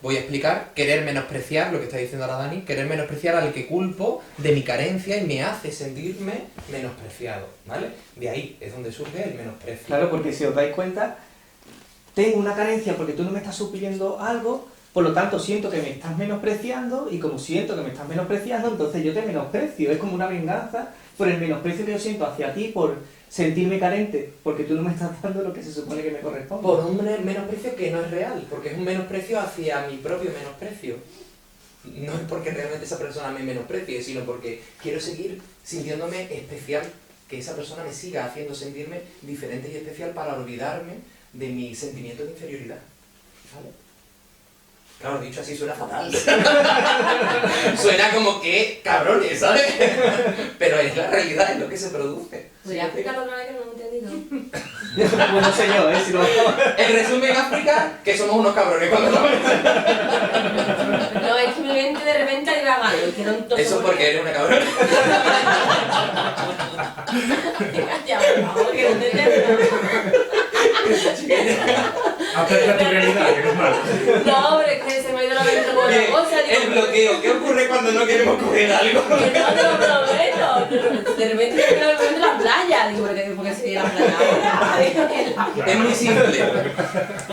voy a explicar, querer menospreciar, lo que está diciendo ahora Dani, querer menospreciar al que culpo de mi carencia y me hace sentirme menospreciado, ¿vale? De ahí es donde surge el menosprecio. Claro, porque si os dais cuenta, tengo una carencia porque tú no me estás supliendo algo, por lo tanto siento que me estás menospreciando, y como siento que me estás menospreciando, entonces yo te menosprecio. Es como una venganza por el menosprecio que yo siento hacia ti, por sentirme carente, porque tú no me estás dando lo que se supone que me corresponde. Por un menosprecio que no es real, porque es un menosprecio hacia mi propio menosprecio. No es porque realmente esa persona me menosprecie, sino porque quiero seguir sintiéndome especial, que esa persona me siga haciendo sentirme diferente y especial para olvidarme de mi sentimiento de inferioridad. ¿Vale? Claro, dicho así suena fatal. Suena como que cabrones, ¿sabes? Pero es la realidad, es lo que se produce. ¿Podría explicarlo otra vez que no lo he entendido? Pues no sé yo, si no... El resumen África, que somos unos cabrones cuando lo No, es que mi mente de repente ha divagado. Eso porque eres una cabrona. Ya, por favor, que no entendemos. Acepta tu realidad, que no es malo. No, hombre, es que se me ha ido la mente por otra cosa. Digo, El bloqueo, ¿qué ocurre cuando no queremos coger algo? que no te lo prometo. De repente me veo el momento de la playa. Digo, porque se viene la playa ahora. Digo, que la- Es muy simple.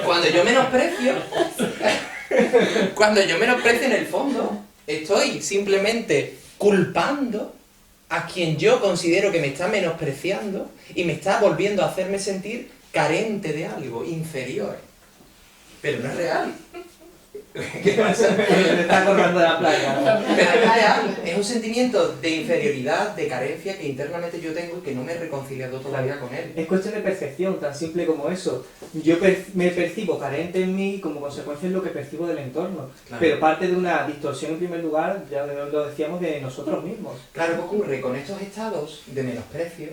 Cuando yo menosprecio en el fondo, estoy simplemente culpando a quien yo considero que me está menospreciando y me está volviendo a hacerme sentir carente de algo, inferior. Pero no es real. ¿Qué pasa? Te está acordando de la playa, ¿no? Pero es real, es un sentimiento de inferioridad, de carencia que internamente yo tengo y que no me he reconciliado todavía con él. Es cuestión de percepción, tan simple como eso. Yo me percibo carente en mí y como consecuencia es lo que percibo del entorno. Claro. Pero parte de una distorsión en primer lugar, ya lo decíamos, de nosotros mismos. Claro, ¿qué ocurre? Con estos estados de menosprecio,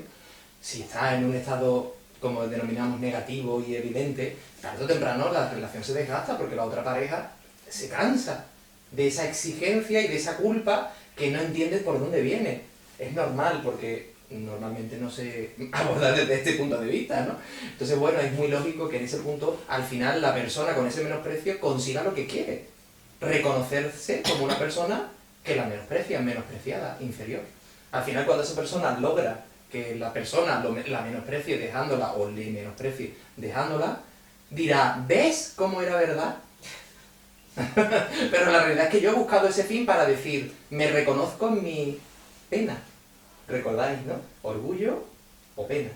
si está en un estado, como denominamos, negativo y evidente, tarde o temprano la relación se desgasta porque la otra pareja se cansa de esa exigencia y de esa culpa que no entiende por dónde viene. Es normal porque normalmente no se aborda desde este punto de vista, ¿no? Entonces, bueno, es muy lógico que en ese punto, al final, la persona con ese menosprecio consiga lo que quiere. Reconocerse como una persona que la menosprecia, menospreciada, inferior. Al final, cuando esa persona logra que la persona la menosprecie dejándola o le menosprecie dejándola, dirá, ¿ves cómo era verdad? Pero la realidad es que yo he buscado ese fin para decir, me reconozco en mi pena. ¿Recordáis, no? Orgullo o pena.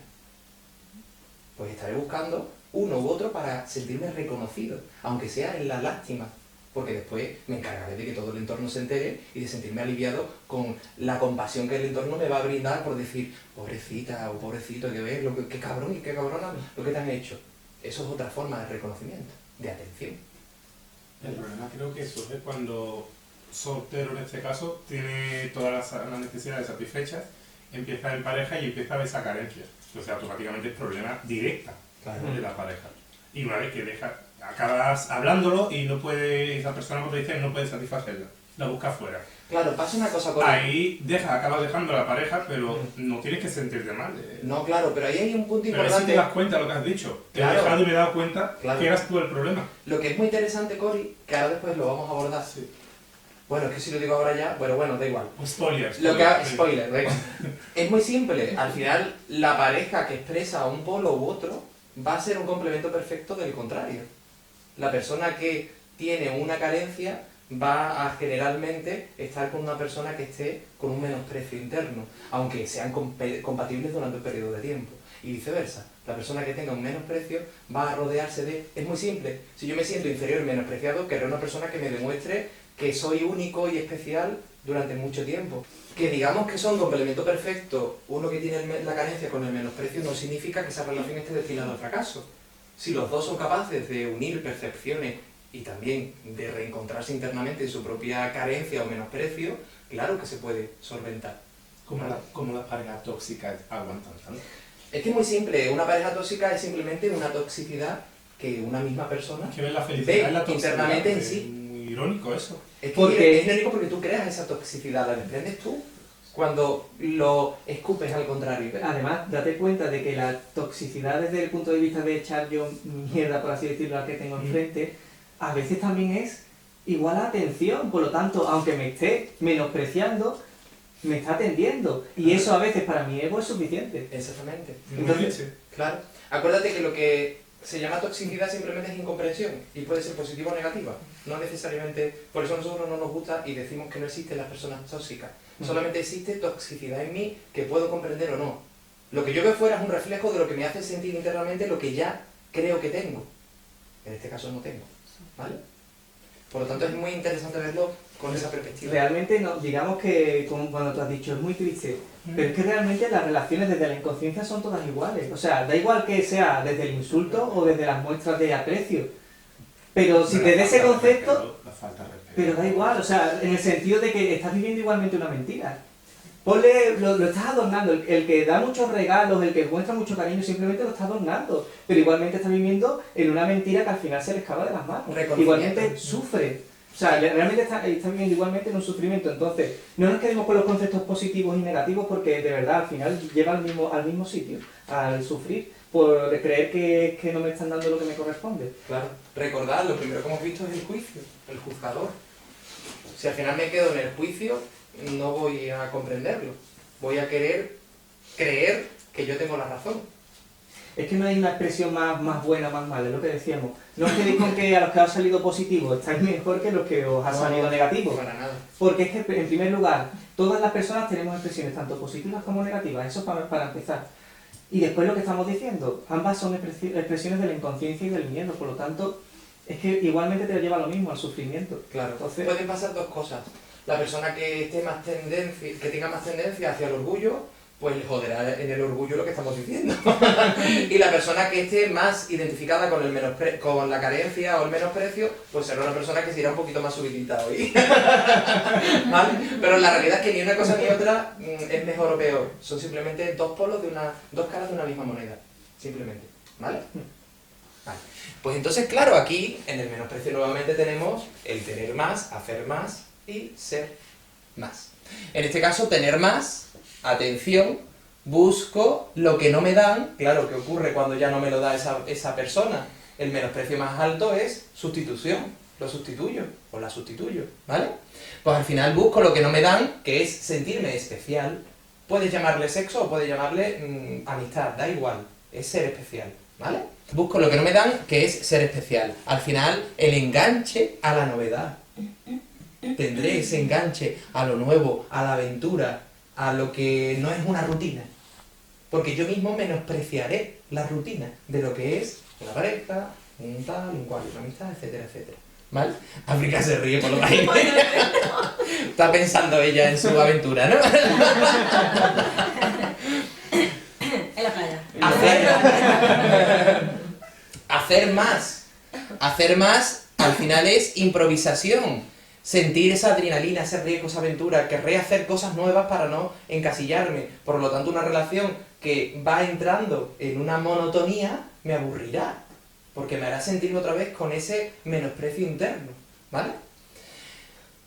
Pues estaré buscando uno u otro para sentirme reconocido, aunque sea en la lástima, porque después me encargaré de que todo el entorno se entere y de sentirme aliviado con la compasión que el entorno me va a brindar por decir, pobrecita o pobrecito, que ves, qué cabrón y qué cabrona lo que te han hecho. Eso es otra forma de reconocimiento, de atención. El problema creo que surge cuando soltero, en este caso, tiene todas las necesidades satisfechas, empieza en pareja y empieza a ver esa carencia. O sea, automáticamente es problema directa de la pareja. Y una vez que acabas hablándolo y no puede, esa persona potencial no puede satisfacerla, la busca fuera. Claro, pasa una cosa con... Ahí acabas dejando a la pareja, pero no tienes que sentirte mal. No, claro, pero ahí hay un punto Pero ahí sí importante. te das cuenta de lo que has dicho. Te Claro. he dejado y me he dado cuenta Claro. que eras tú el problema. Lo que es muy interesante, Cory, que ahora después lo vamos a abordar. Sí. Bueno, es que si lo digo ahora ya, bueno, da igual. Spoilers. Lo que spoiler, da igual. Es muy simple. Al final, la pareja que expresa un polo u otro va a ser un complemento perfecto del contrario. La persona que tiene una carencia va a generalmente estar con una persona que esté con un menosprecio interno, aunque sean compatibles durante un periodo de tiempo. y viceversa. La persona que tenga un menosprecio va a rodearse de... Es muy simple. Si yo me siento inferior y menospreciado, querré una persona que me demuestre que soy único y especial durante mucho tiempo. Que digamos que son complemento perfecto, uno que tiene la carencia con el menosprecio no significa que esa relación esté destinada al fracaso. Si los dos son capaces de unir percepciones y también de reencontrarse internamente en su propia carencia o menosprecio, claro que se puede solventar. ¿Cómo las parejas tóxicas aguantan tanto? Es que es muy simple, una pareja tóxica es simplemente una toxicidad que una misma persona Es que ven la ve felicidad en la toxicidad, internamente en es sí. muy irónico eso. Es que Porque- es irónico porque tú creas esa toxicidad, la desprendes tú cuando lo escupes al contrario. Además, date cuenta de que la toxicidad desde el punto de vista de echar yo mierda, por así decirlo, a la que tengo enfrente, a veces también es igual a atención. Por lo tanto, aunque me esté menospreciando, me está atendiendo. Y eso a veces para mi ego es suficiente. Exactamente. Entonces- Sí. Claro. Acuérdate que lo que se llama toxicidad simplemente es incomprensión y puede ser positiva o negativa. No necesariamente, por eso a nosotros no nos gusta y decimos que no existen las personas tóxicas. Solamente existe toxicidad en mí que puedo comprender o no. Lo que yo veo fuera es un reflejo de lo que me hace sentir internamente lo que ya creo que tengo. En este caso no tengo. ¿Vale? Por lo tanto es muy interesante verlo con esa perspectiva. Realmente, no, digamos que, como cuando tú has dicho, es muy triste, pero es que realmente las relaciones desde la inconsciencia son todas iguales. O sea, da igual que sea desde el insulto o desde las muestras de aprecio. Pero si desde ese concepto, La falta de respeto. pero da igual, o sea, en el sentido de que estás viviendo igualmente una mentira. Ponle, lo estás adornando, el que da muchos regalos, el que muestra mucho cariño, simplemente lo está adornando, pero igualmente está viviendo en una mentira que al final se le escapa de las manos. Reconocimiento. Igualmente sufre. O sea, realmente está viviendo igualmente en un sufrimiento. Entonces, no nos quedemos con los conceptos positivos y negativos porque de verdad al final lleva al mismo sitio, al sufrir, por creer que no me están dando lo que me corresponde. Claro. Recordad, lo primero que hemos visto es el juicio, el juzgador. Si al final me quedo en el juicio, no voy a comprenderlo. Voy a querer creer que yo tengo la razón. Es que no hay una expresión más buena, más mala, es lo que decíamos. No os quedéis con que a los que os ha salido positivo estáis mejor que los que os ha salido negativo. Para nada. Porque es que, en primer lugar, todas las personas tenemos expresiones tanto positivas como negativas, eso para empezar. Y después lo que estamos diciendo, ambas son expresiones de la inconsciencia y del miedo, por lo tanto, es que igualmente te lleva a lo mismo, al sufrimiento. Claro. Entonces- Pueden pasar dos cosas. La persona que tenga más tendencia hacia el orgullo, pues le joderá en el orgullo lo que estamos diciendo. Y la persona que esté más identificada con con la carencia o el menosprecio, pues será una persona que se irá un poquito más subidita hoy. ¿Vale? Pero la realidad es que ni una cosa ni otra es mejor o peor. Son simplemente dos polos dos caras de una misma moneda. Simplemente. ¿Vale? Vale. Pues entonces, claro, aquí en el menosprecio nuevamente tenemos el tener más, hacer más y ser más. En este caso, tener más, atención, busco lo que no me dan. Claro, ¿qué ocurre cuando ya no me lo da esa persona? El menosprecio más alto es sustitución. Lo sustituyo o la sustituyo, ¿vale? Pues al final busco lo que no me dan, que es sentirme especial. Puedes llamarle sexo o puedes llamarle amistad, da igual, es ser especial, ¿vale? Busco lo que no me dan, que es ser especial. Al final, el enganche a la novedad. Tendré ese enganche a lo nuevo, a la aventura, a lo que no es una rutina. Porque yo mismo menospreciaré la rutina de lo que es una pareja, un tal, un cual, una amistad, etcétera, etcétera. ¿Vale? África se ríe por lo baile. Está pensando ella en su aventura, ¿no? En la playa. Hacer más. Hacer más al final es improvisación. Sentir esa adrenalina, ese riesgo, esa aventura. Querré hacer cosas nuevas para no encasillarme. Por lo tanto, una relación que va entrando en una monotonía me aburrirá. Porque me hará sentirme otra vez con ese menosprecio interno. ¿Vale?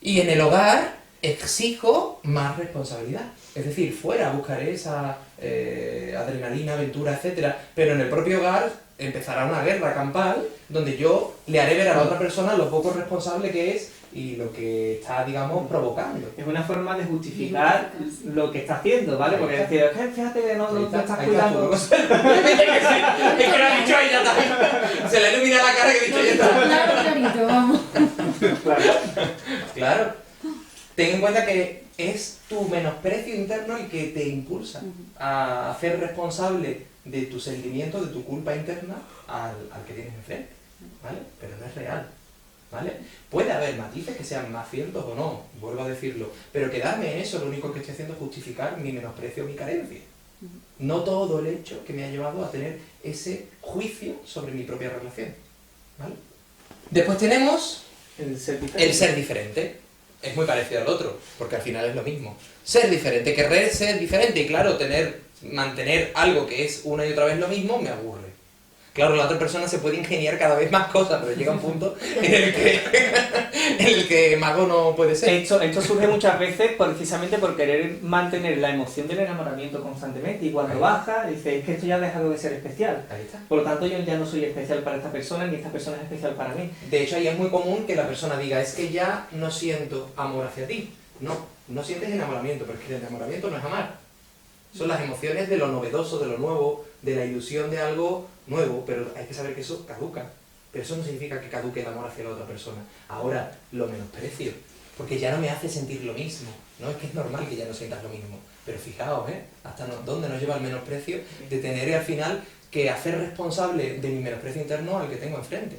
Y en el hogar exijo más responsabilidad. Es decir, fuera buscaré esa adrenalina, aventura, etcétera, pero en el propio hogar empezará una guerra campal donde yo le haré ver a la otra persona lo poco responsable que es y lo que está, digamos, provocando. Es una forma de justificar lo que está haciendo, ¿vale? Porque Ahí está. decir, es que fíjate que no estás Ahí cuidando. está tú. Es que lo ha dicho ella también. Se le ilumina la cara que ha dicho ella. Claro, clarito, vamos. Claro. Claro. Ten en cuenta que es tu menosprecio interno el que te impulsa a hacer responsable de tu sentimiento, de tu culpa interna al que tienes enfrente, ¿vale? Pero no es real, ¿vale? Puede haber matices que sean más ciertos o no, vuelvo a decirlo, pero quedarme en eso lo único que estoy haciendo es justificar mi menosprecio o mi carencia. No todo el hecho que me ha llevado a tener ese juicio sobre mi propia relación, ¿vale? Después tenemos El ser diferente. el ser diferente. Es muy parecido al otro, porque al final es lo mismo. Ser diferente, querer ser diferente, y claro, mantener algo que es una y otra vez lo mismo, me aburre. Claro, la otra persona se puede ingeniar cada vez más cosas, pero llega un punto en el que mago no puede ser. Esto surge muchas veces precisamente por querer mantener la emoción del enamoramiento constantemente, y cuando Ahí. baja, dice, es que esto ya ha dejado de ser especial. Ahí está. Por lo tanto, yo ya no soy especial para esta persona, ni esta persona es especial para mí. De hecho, ahí es muy común que la persona diga, es que ya no siento amor hacia ti. No sientes enamoramiento, pero es que el enamoramiento no es amar. Son las emociones de lo novedoso, de lo nuevo, de la ilusión de algo nuevo, pero hay que saber que eso caduca. Pero eso no significa que caduque el amor hacia la otra persona. Ahora lo menosprecio, porque ya no me hace sentir lo mismo. No es que es normal que ya no sientas lo mismo. Pero fijaos, hasta dónde nos lleva el menosprecio de tener al final que hacer responsable de mi menosprecio interno al que tengo enfrente.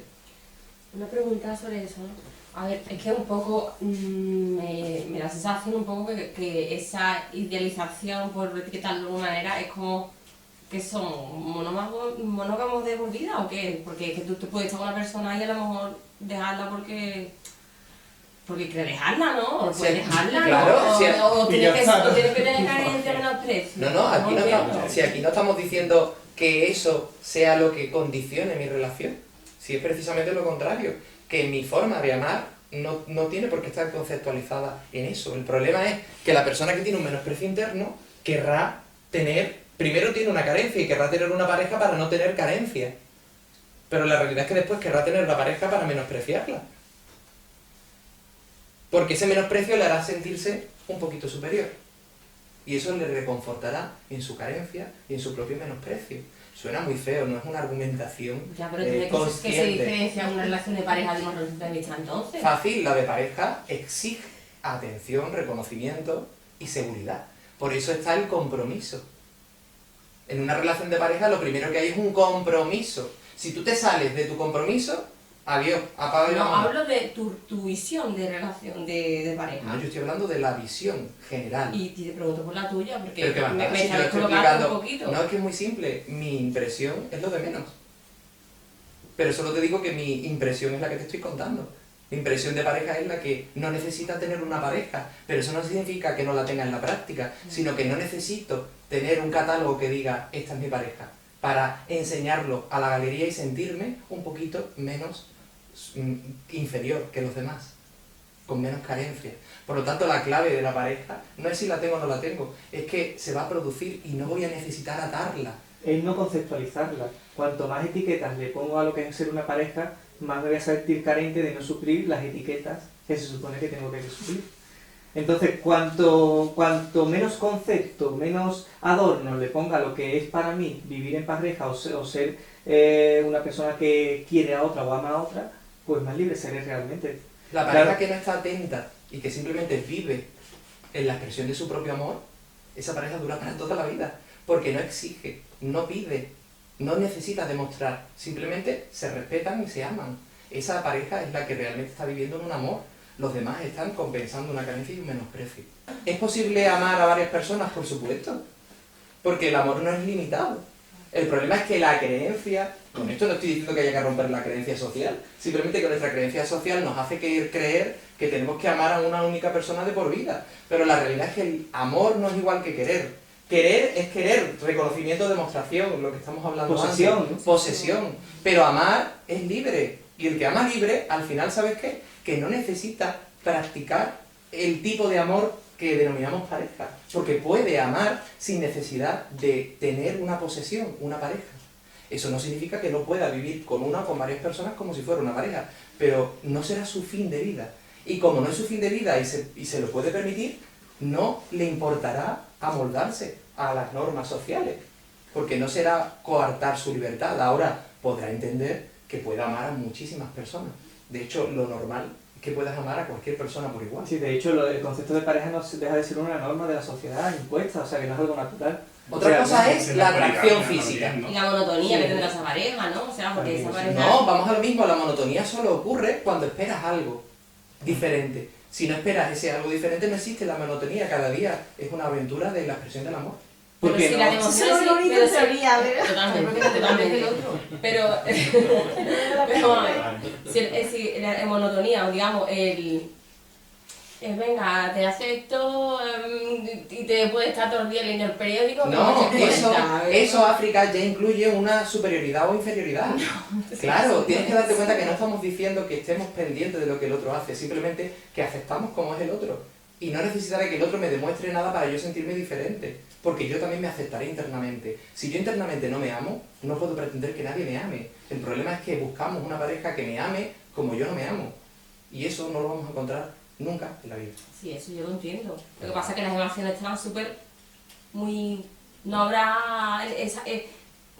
Una pregunta sobre eso, ¿no? A ver, es que un poco me da la sensación un poco que esa idealización, por etiquetarlo de alguna manera, es como que son monógamos de por vida, ¿o qué? Porque es que tú puedes estar con una persona y a lo mejor dejarla porque quieres dejarla, ¿no? O puedes dejarla, claro, ¿no? sí, O y ya tienes está. que tener carencia, menosprecio. No, aquí no entiendo. estamos, si aquí no estamos diciendo que eso sea lo que condicione mi relación, si es precisamente lo contrario, que mi forma de amar no tiene por qué estar conceptualizada en eso. El problema es que la persona que tiene un menosprecio interno querrá primero tiene una carencia y querrá tener una pareja para no tener carencia, pero la realidad es que después querrá tener la pareja para menospreciarla. Porque ese menosprecio le hará sentirse un poquito superior. Y eso le reconfortará en su carencia y en su propio menosprecio. Suena muy feo, no es una argumentación Ya, pero ¿qué se consciente. diferencia una relación de pareja de una relación de amistad entonces? Fácil, la de pareja exige atención, reconocimiento y seguridad. Por eso está el compromiso. En una relación de pareja lo primero que hay es un compromiso. Si tú te sales de tu compromiso, adiós, apaga y No, vámonos. hablo de tu visión de relación de pareja. No, yo estoy hablando de la visión general. Y te pregunto por la tuya, porque Pero que me si yo estás estoy colocando explicando, un poquito. no, es que es muy simple, mi impresión es lo de menos. Pero solo te digo que mi impresión es la que te estoy contando. Mi impresión de pareja es la que no necesita tener una pareja, pero eso no significa que no la tenga en la práctica, sino que no necesito tener un catálogo que diga, esta es mi pareja, para enseñarlo a la galería y sentirme un poquito menos inferior que los demás, con menos carencia. Por lo tanto, la clave de la pareja no es si la tengo o no la tengo, es que se va a producir y no voy a necesitar atarla. Es no conceptualizarla. Cuanto más etiquetas le pongo a lo que es ser una pareja, más me voy a sentir carente de no suplir las etiquetas que se supone que tengo que suplir. Entonces, cuanto menos concepto, menos adorno le ponga a lo que es para mí vivir en pareja o ser una persona que quiere a otra o ama a otra, pues más libre seré realmente. La pareja Claro. que no está atenta y que simplemente vive en la expresión de su propio amor, esa pareja dura para toda la vida, porque no exige, no pide, no necesita demostrar, simplemente se respetan y se aman. Esa pareja es la que realmente está viviendo en un amor. Los demás están compensando una carencia y un menosprecio. ¿Es posible amar a varias personas? Por supuesto, porque el amor no es limitado. El problema es que la creencia, con esto no estoy diciendo que haya que romper la creencia social, simplemente que nuestra creencia social nos hace creer que tenemos que amar a una única persona de por vida. Pero la realidad es que el amor no es igual que querer. Querer es querer, reconocimiento, demostración, lo que estamos hablando Posesión, antes. ¿no? Posesión. Pero amar es libre. Y el que ama libre, al final, ¿sabes qué? Que no necesita practicar el tipo de amor que denominamos pareja. Porque puede amar sin necesidad de tener una posesión, una pareja. Eso no significa que no pueda vivir con una o con varias personas como si fuera una pareja. Pero no será su fin de vida. Y como no es su fin de vida y se lo puede permitir, no le importará amoldarse a las normas sociales, porque no será coartar su libertad. Ahora podrá entender que pueda amar a muchísimas personas. De hecho, lo normal es que puedas amar a cualquier persona por igual. Sí, de hecho, el concepto de pareja no deja de ser una norma de la sociedad impuesta, o sea que no es algo natural. Otra O sea, cosa es la atracción poligamia física. también, ¿no? Y la monotonía Sí. que tendrá esa pareja, ¿no? O sea, porque esa También, pareja... No, vamos a lo mismo, la monotonía solo ocurre cuando esperas algo diferente. Si no esperas ese algo diferente, no existe la monotonía. Cada día es una aventura de la expresión del amor. Pero Porque si no. la Eso emoción es sí, lo bonito pero en sí- teoría, ¿verdad? Totalmente, totalmente. Pero, si la monotonía, o digamos, venga, te acepto y te puede estar todo el día leyendo el periódico. No, que eso África ya incluye una superioridad o inferioridad. Claro, tienes que darte cuenta que no estamos diciendo que estemos pendientes de lo que el otro hace, simplemente que aceptamos como es el otro. Y no necesitaré que el otro me demuestre nada para yo sentirme diferente, porque yo también me aceptaré internamente. Si yo internamente no me amo, no puedo pretender que nadie me ame. El problema es que buscamos una pareja que me ame como yo no me amo. Y eso no lo vamos a encontrar nunca en la vida. Sí, eso yo lo entiendo. Lo que pasa es que las emociones están súper, muy... No habrá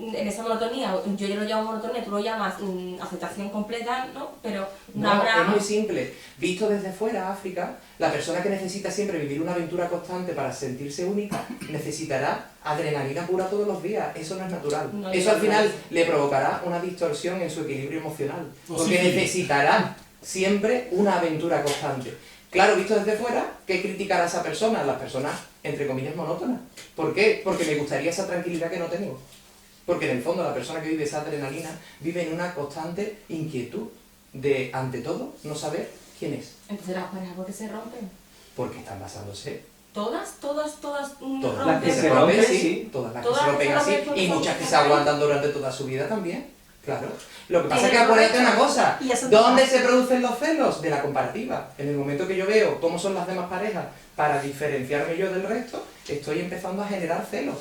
en esa monotonía, yo lo llamo monotonía, tú lo llamas aceptación completa, ¿no? Pero no No, habrá... es muy simple. Visto desde fuera, África, la persona que necesita siempre vivir una aventura constante para sentirse única, necesitará adrenalina pura todos los días. Eso no es natural. No, Eso al no, final no. le provocará una distorsión en su equilibrio emocional. Pues Porque sí. necesitará siempre una aventura constante. Claro, visto desde fuera, ¿qué criticará a esa persona? Las personas, entre comillas, monótonas. ¿Por qué? Porque me gustaría esa tranquilidad que no tengo. Porque en el fondo la persona que vive esa adrenalina vive en una constante inquietud de, ante todo, no saber quién es. Entonces las parejas, ¿por qué se rompen? Porque están basándose. Todas Todas las rompen. que se se rompen, rompen, sí. sí. Todas las que Todas se las rompen que se así. rompen Y son muchas que se parejas. aguantan durante toda su vida también. Claro. Lo que pasa es que Pero acuérdate una cosa. y eso ¿Dónde no- se producen los celos? De la comparativa. En el momento que yo veo cómo son las demás parejas para diferenciarme yo del resto, estoy empezando a generar celos.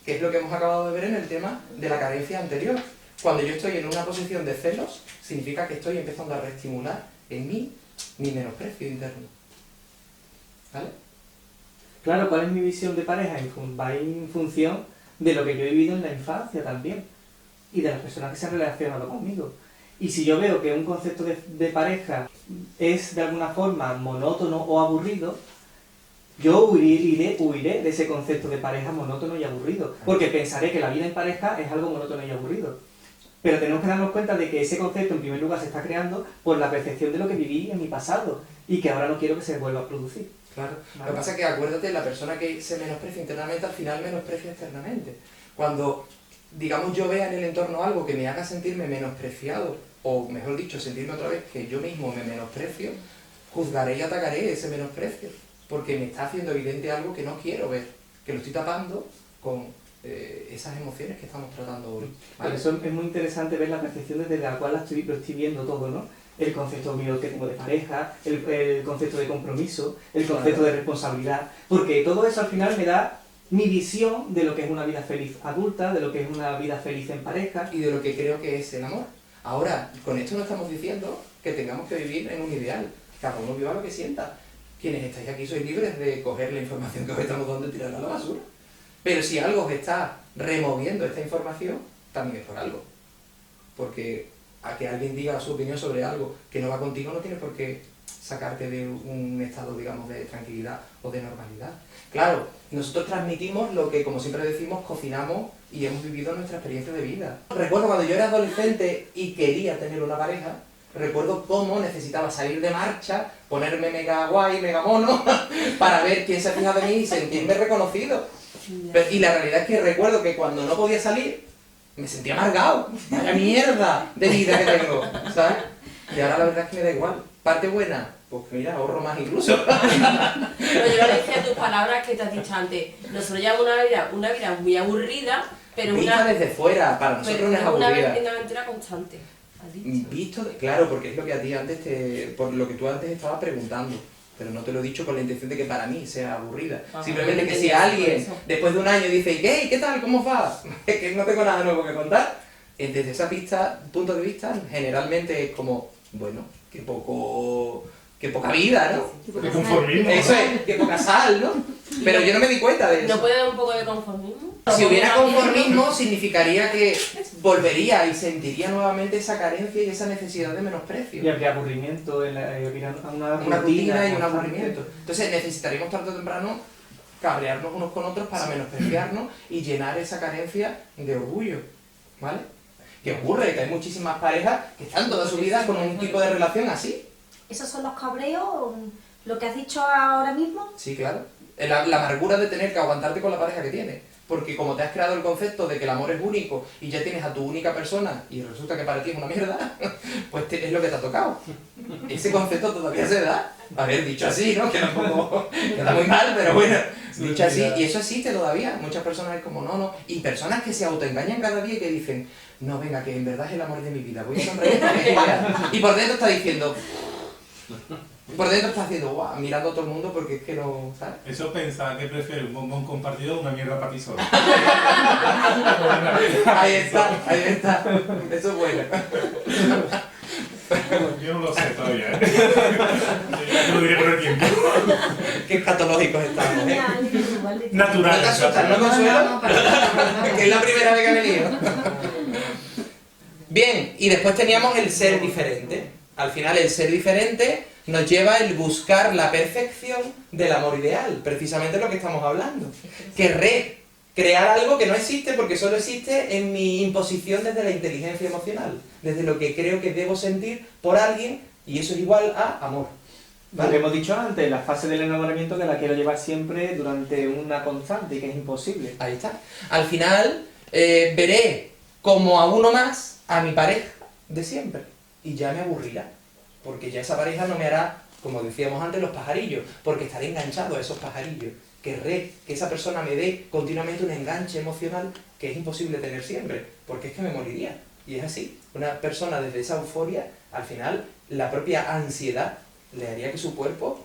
Que es lo que hemos acabado de ver en el tema de la carencia anterior. Cuando yo estoy en una posición de celos, significa que estoy empezando a reestimular en mí mi menosprecio interno. ¿Vale? Claro, ¿cuál es mi visión de pareja? Va en función de lo que yo he vivido en la infancia también y de las personas que se han relacionado conmigo. Y si yo veo que un concepto de pareja es de alguna forma monótono o aburrido, yo huiré de ese concepto de pareja monótono y aburrido, porque pensaré que la vida en pareja es algo monótono y aburrido. Pero tenemos que darnos cuenta de que ese concepto en primer lugar se está creando por la percepción de lo que viví en mi pasado y que ahora no quiero que se vuelva a producir. Claro. Vale. Lo que pasa es que acuérdate, la persona que se menosprecia internamente al final menosprecia externamente. Cuando, digamos, yo vea en el entorno algo que me haga sentirme menospreciado, o mejor dicho, sentirme otra vez que yo mismo me menosprecio, juzgaré y atacaré ese menosprecio, porque me está haciendo evidente algo que no quiero ver, que lo estoy tapando con esas emociones que estamos tratando hoy. Por ¿vale? eso es muy interesante ver la percepción desde la cual lo estoy viendo todo, ¿no? El concepto mío que tengo de pareja, el concepto de compromiso, el concepto de responsabilidad, porque todo eso al final me da mi visión de lo que es una vida feliz adulta, de lo que es una vida feliz en pareja. Y de lo que creo que es el amor. Ahora, con esto no estamos diciendo que tengamos que vivir en un ideal. Cada uno viva lo que sienta. Quienes estáis aquí sois libres de coger la información que os estamos dando y tirarla a la basura. Pero si algo os está removiendo esta información, también es por algo. Porque a que alguien diga su opinión sobre algo que no va contigo no tiene por qué sacarte de un estado, digamos, de tranquilidad o de normalidad. Claro, nosotros transmitimos lo que, como siempre decimos, cocinamos y hemos vivido nuestra experiencia de vida. Recuerdo cuando yo era adolescente y quería tener una pareja, recuerdo cómo necesitaba salir de marcha, ponerme mega guay, mega mono, para ver quién se fijaba de mí y sentirme reconocido. Y la realidad es que recuerdo que cuando no podía salir, me sentía amargado. Vaya mierda de vida que tengo, ¿sabes? Y ahora la verdad es que me da igual. Parte buena, pues mira, ahorro más incluso. Pero yo lo dije a tus palabras que te has dicho antes. Nosotros llevamos una vida muy aburrida, pero Vista una, desde fuera, para nosotros pero no es una aburrida. aventura constante. Has dicho. Claro, porque es lo que a ti antes por lo que tú antes estabas preguntando. Pero no te lo he dicho con la intención de que para mí sea aburrida. Ajá, Simplemente yo que si entendía alguien, eso. después de un año, dice, ¿qué? ¿Qué tal? ¿Cómo va? Es que no tengo nada nuevo que contar. Desde ese punto de vista, generalmente es como, bueno, qué poca vida, ¿no? De conformismo. Eso es, qué poca sal, ¿no? Pero yo no me di cuenta de eso. ¿No puede haber un poco de conformismo? Si hubiera conformismo, significaría que volvería y sentiría nuevamente esa carencia y esa necesidad de menosprecio. Y habría aburrimiento, habría una Una rutina y un constante. aburrimiento. Entonces necesitaríamos tarde o temprano cabrearnos unos con otros para menospreciarnos y llenar esa carencia de orgullo, ¿vale? ¿Qué ocurre? Que hay muchísimas parejas que están toda su vida con un tipo de relación así. ¿Esos son los cabreos? ¿Lo que has dicho ahora mismo? Sí, claro. La amargura de tener que aguantarte con la pareja que tienes. Porque como te has creado el concepto de que el amor es único y ya tienes a tu única persona y resulta que para ti es una mierda, pues es lo que te ha tocado. Ese concepto todavía se da. A ver, dicho así, ¿no? Queda muy mal, pero bueno, dicho así. Y eso existe todavía. Muchas personas es como, no. Y personas que se autoengañan cada día y que dicen, no, venga, que en verdad es el amor de mi vida. Voy a sonreír para que veas. Y por dentro está diciendo... Por dentro está haciendo guau, mirando a todo el mundo porque es que no, ¿sabes? Eso pensaba que prefiere un bombón compartido o una mierda para ti solo. Ahí está. Eso es bueno. Yo no lo sé todavía, ¿eh? Yo lo diré con el tiempo. Qué escatológicos estamos, ¿eh? Natural. No te asustas, ¿no, Consuelo? Que es la primera vez que he venido. Bien, y después teníamos el ser diferente. Al final el ser diferente nos lleva el buscar la perfección del amor ideal, precisamente lo que estamos hablando. Crear algo que no existe porque solo existe en mi imposición desde la inteligencia emocional, desde lo que creo que debo sentir por alguien, y eso es igual a amor. Lo que hemos dicho antes, la fase del enamoramiento que la quiero llevar siempre durante una constante y que es imposible. Ahí está. Al final veré como a uno más a mi pareja de siempre y ya me aburrirá, porque ya esa pareja no me hará, como decíamos antes, los pajarillos, porque estaré enganchado a esos pajarillos. Querré que esa persona me dé continuamente un enganche emocional que es imposible tener siempre, porque es que me moriría. Y es así. Una persona desde esa euforia, al final, la propia ansiedad le haría que su cuerpo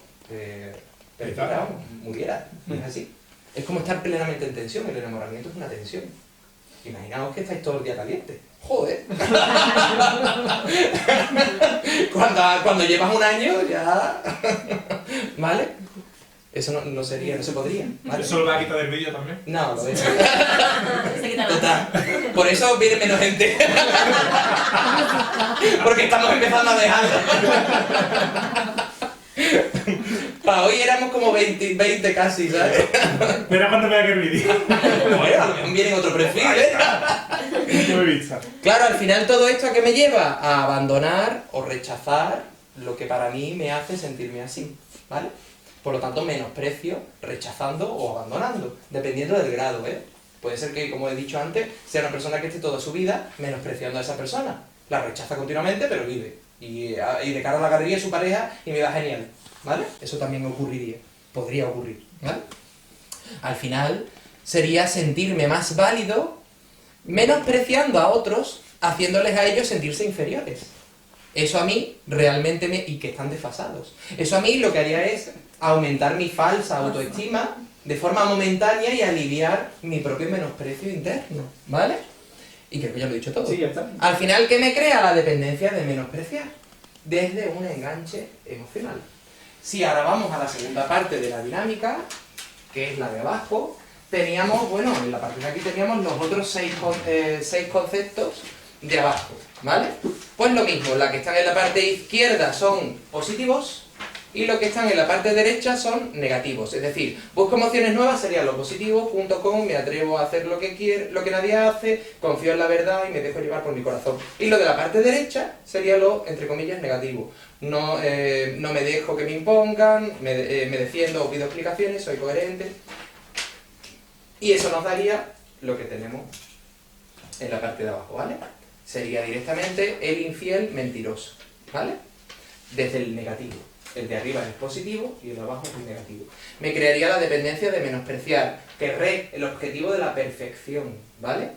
muriera. Y es así. Es como estar plenamente en tensión. El enamoramiento es una tensión. Imaginaos que estáis todo el día caliente. ¡Joder! cuando llevas un año ya... ¿Vale? Eso no se podría. ¿Vale? ¿Eso lo va a quitar del vídeo también? No, lo ves. Total. Por eso viene menos gente. Porque estamos empezando a dejarlo. Para hoy éramos como 20 casi, ¿sabes? Verá cuando vea que el vídeo. Bueno, a lo mejor viene otro perfil, ¿eh? Punto de vista. Claro, al final todo esto ¿a qué me lleva? A abandonar o rechazar lo que para mí me hace sentirme así, ¿vale? Por lo tanto, menosprecio, rechazando o abandonando, dependiendo del grado, ¿eh? Puede ser que, como he dicho antes, sea una persona que esté toda su vida menospreciando a esa persona. La rechaza continuamente, pero vive. Y de cara a la galería de su pareja y me va genial, ¿vale? Eso también ocurriría, podría ocurrir, ¿vale? Al final, sería sentirme más válido menospreciando a otros, haciéndoles a ellos sentirse inferiores. Eso a mí realmente y que están desfasados. Eso a mí lo que haría es aumentar mi falsa autoestima de forma momentánea y aliviar mi propio menosprecio interno, ¿vale? Y creo que ya lo he dicho todo. Sí, ya está. Al final, ¿qué me crea? La dependencia de menospreciar, desde un enganche emocional. Si ahora vamos a la segunda parte de la dinámica, que es la de abajo, teníamos, bueno, en la parte de aquí teníamos los otros seis conceptos de abajo, ¿vale? Pues lo mismo, las que están en la parte izquierda son positivos y los que están en la parte derecha son negativos. Es decir, busco emociones nuevas sería lo positivo, junto con me atrevo a hacer lo que quiero, lo que nadie hace, confío en la verdad y me dejo llevar por mi corazón. Y lo de la parte derecha sería lo, entre comillas, negativo. No me dejo que me impongan, me defiendo o pido explicaciones, soy coherente. Y eso nos daría lo que tenemos en la parte de abajo, ¿vale? Sería directamente el infiel mentiroso, ¿vale? Desde el negativo. El de arriba es positivo y el de abajo es negativo. Me crearía la dependencia de menospreciar, querré el objetivo de la perfección, ¿vale?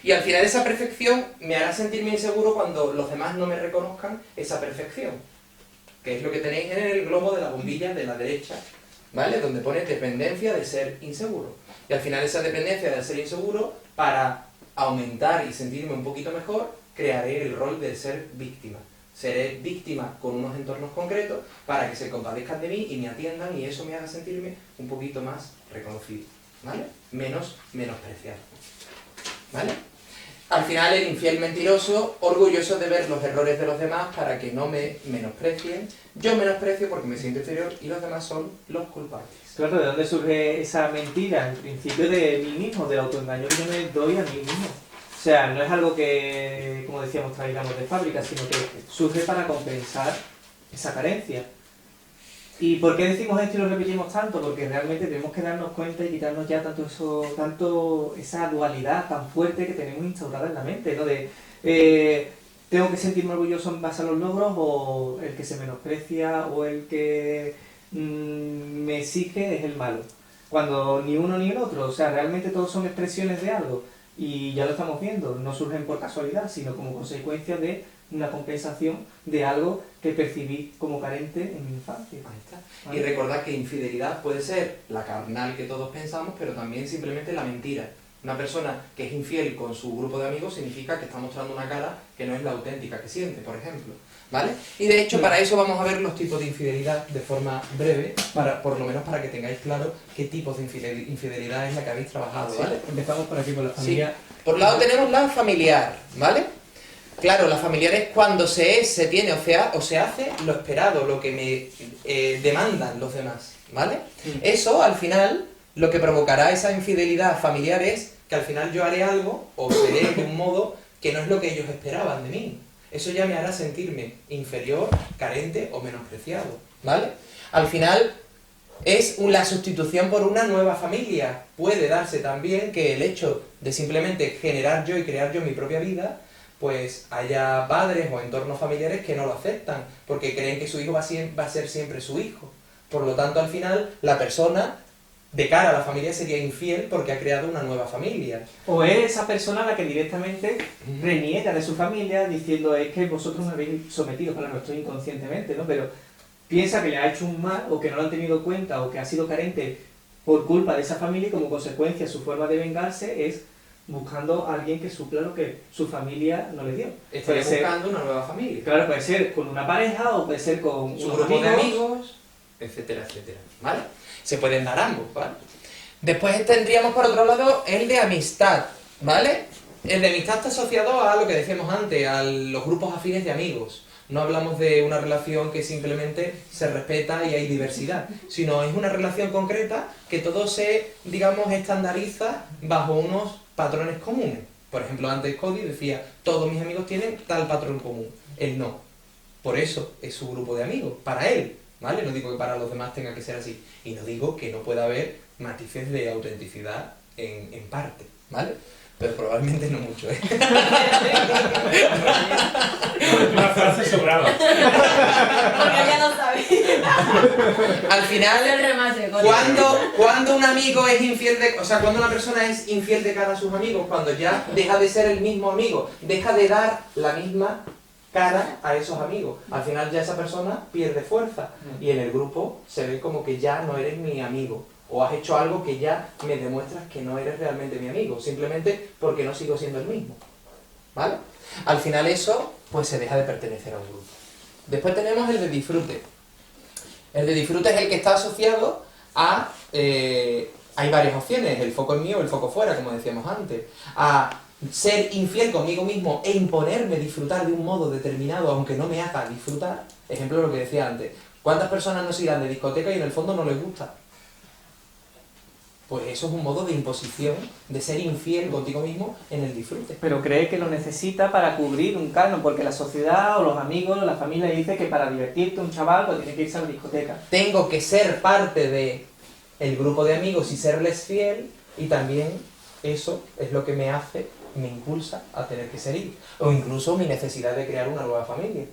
Y al final esa perfección me hará sentirme inseguro cuando los demás no me reconozcan esa perfección, que es lo que tenéis en el globo de la bombilla de la derecha, ¿vale? Donde pone dependencia de ser inseguro. Y al final esa dependencia de ser inseguro, para aumentar y sentirme un poquito mejor, crearé el rol de ser víctima. Seré víctima con unos entornos concretos para que se compadezcan de mí y me atiendan y eso me haga sentirme un poquito más reconocido, ¿vale? Menospreciado, ¿vale? al final el infiel mentiroso, orgulloso de ver los errores de los demás para que no me menosprecien. Yo menosprecio porque me siento inferior y los demás son los culpables. Claro, ¿de dónde surge esa mentira? En principio de mí mismo, del autoengaño que yo me doy a mí mismo. O sea, no es algo que, como decíamos, traigamos de fábrica, sino que surge para compensar esa carencia. ¿Y por qué decimos esto y lo repetimos tanto? Porque realmente tenemos que darnos cuenta y quitarnos ya tanto esa dualidad tan fuerte que tenemos instaurada en la mente, ¿no? De tengo que sentirme orgulloso en base a los logros, o el que se menosprecia, o el que me exige es el malo. Cuando ni uno ni el otro, o sea, realmente todos son expresiones de algo. Y ya lo estamos viendo, no surgen por casualidad, sino como consecuencia de una compensación de algo que percibí como carente en mi infancia. Ahí está. Y recordad que infidelidad puede ser la carnal que todos pensamos, pero también simplemente la mentira. Una persona que es infiel con su grupo de amigos significa que está mostrando una cara que no es la auténtica que siente, por ejemplo. ¿Vale? Y de hecho para eso vamos a ver los tipos de infidelidad de forma breve, por lo menos para que tengáis claro qué tipos de infidelidad es la que habéis trabajado, ¿vale? Empezamos por aquí, por la familia. Sí. Por un lado tenemos la familiar, ¿vale? Claro, la familiar es cuando se tiene o se hace lo esperado, lo que me demandan los demás, ¿vale? Eso, al final, lo que provocará esa infidelidad familiar es que al final yo haré algo o seré de un modo que no es lo que ellos esperaban de mí. Eso ya me hará sentirme inferior, carente o menospreciado, ¿vale? Al final es la sustitución por una nueva familia. Puede darse también que el hecho de simplemente generar yo y crear yo mi propia vida, pues haya padres o entornos familiares que no lo aceptan, porque creen que su hijo va a ser siempre su hijo. Por lo tanto, al final, la persona de cara a la familia sería infiel porque ha creado una nueva familia. O es esa persona la que directamente reniega de su familia diciendo es que vosotros me habéis sometido, claro, esto inconscientemente, ¿no? Pero piensa que le ha hecho un mal o que no lo han tenido cuenta o que ha sido carente por culpa de esa familia y como consecuencia su forma de vengarse es buscando a alguien que supla lo que su familia no le dio. Está buscando una nueva familia. Claro, puede ser con una pareja o puede ser con su grupo de amigos, etcétera, etcétera, ¿vale? Se pueden dar ambos, ¿vale? Después tendríamos por otro lado el de amistad, ¿vale? El de amistad está asociado a lo que decíamos antes, a los grupos afines de amigos. No hablamos de una relación que simplemente se respeta y hay diversidad, sino es una relación concreta que todo se, digamos, estandariza bajo unos patrones comunes. Por ejemplo, antes Cody decía, todos mis amigos tienen tal patrón común. Él no. Por eso es su grupo de amigos, para él, ¿vale? No digo que para los demás tenga que ser así. Y no digo que no pueda haber matices de autenticidad en parte, ¿vale? Pero probablemente no mucho, ¿eh? Una frase sobrada. Porque ya lo sabéis. Al final, El remate, cuando un amigo es infiel cuando una persona es infiel de cara a sus amigos, cuando ya deja de ser el mismo amigo, deja de dar la misma cara a esos amigos. Al final ya esa persona pierde fuerza y en el grupo se ve como que ya no eres mi amigo. O has hecho algo que ya me demuestras que no eres realmente mi amigo, simplemente porque no sigo siendo el mismo, ¿vale? Al final eso, pues se deja de pertenecer a un grupo. Después tenemos el de disfrute. El de disfrute es el que está asociado a... hay varias opciones, el foco en mí o el foco fuera, como decíamos antes. A ser infiel conmigo mismo e imponerme disfrutar de un modo determinado, aunque no me haga disfrutar. Ejemplo lo que decía antes. ¿Cuántas personas no se irán de discoteca y en el fondo no les gusta? Pues eso es un modo de imposición, de ser infiel contigo mismo en el disfrute. Pero cree que lo necesita para cubrir un canon, porque la sociedad o los amigos o la familia dice que para divertirte un chaval pues tiene que irse a la discoteca. Tengo que ser parte de el grupo de amigos y serles fiel, y también eso es lo que me impulsa a tener que seguir. O incluso mi necesidad de crear una nueva familia,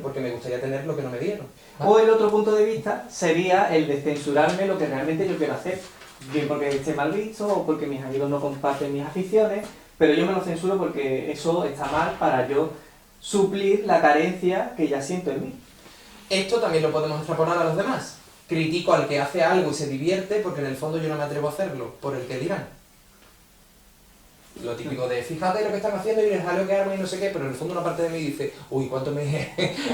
porque me gustaría tener lo que no me dieron, ¿vale? O el otro punto de vista sería el de censurarme lo que realmente yo quiero hacer. Bien porque esté mal visto o porque mis amigos no comparten mis aficiones, pero yo me lo censuro porque eso está mal para yo suplir la carencia que ya siento en mí. Esto también lo podemos extrapolar a los demás. Critico al que hace algo y se divierte porque en el fondo yo no me atrevo a hacerlo, por el que dirán. Lo típico de, fíjate lo que están haciendo y les jaleo que arma y no sé qué, pero en el fondo una parte de mí dice, uy, cuánto me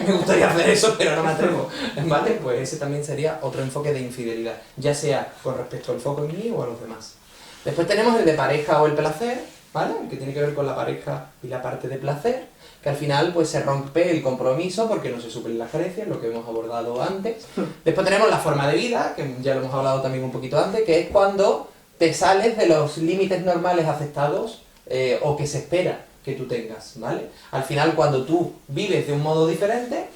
gustaría hacer eso, pero no me atrevo. ¿Vale? Pues ese también sería otro enfoque de infidelidad, ya sea con respecto al foco en mí o a los demás. Después tenemos el de pareja o el placer, ¿vale? Que tiene que ver con la pareja y la parte de placer, que al final pues se rompe el compromiso porque no se suplen las carencias, lo que hemos abordado antes. Después tenemos la forma de vida, que ya lo hemos hablado también un poquito antes, que es cuando te sales de los límites normales aceptados o que se espera que tú tengas, ¿vale? Al final, cuando tú vives de un modo diferente,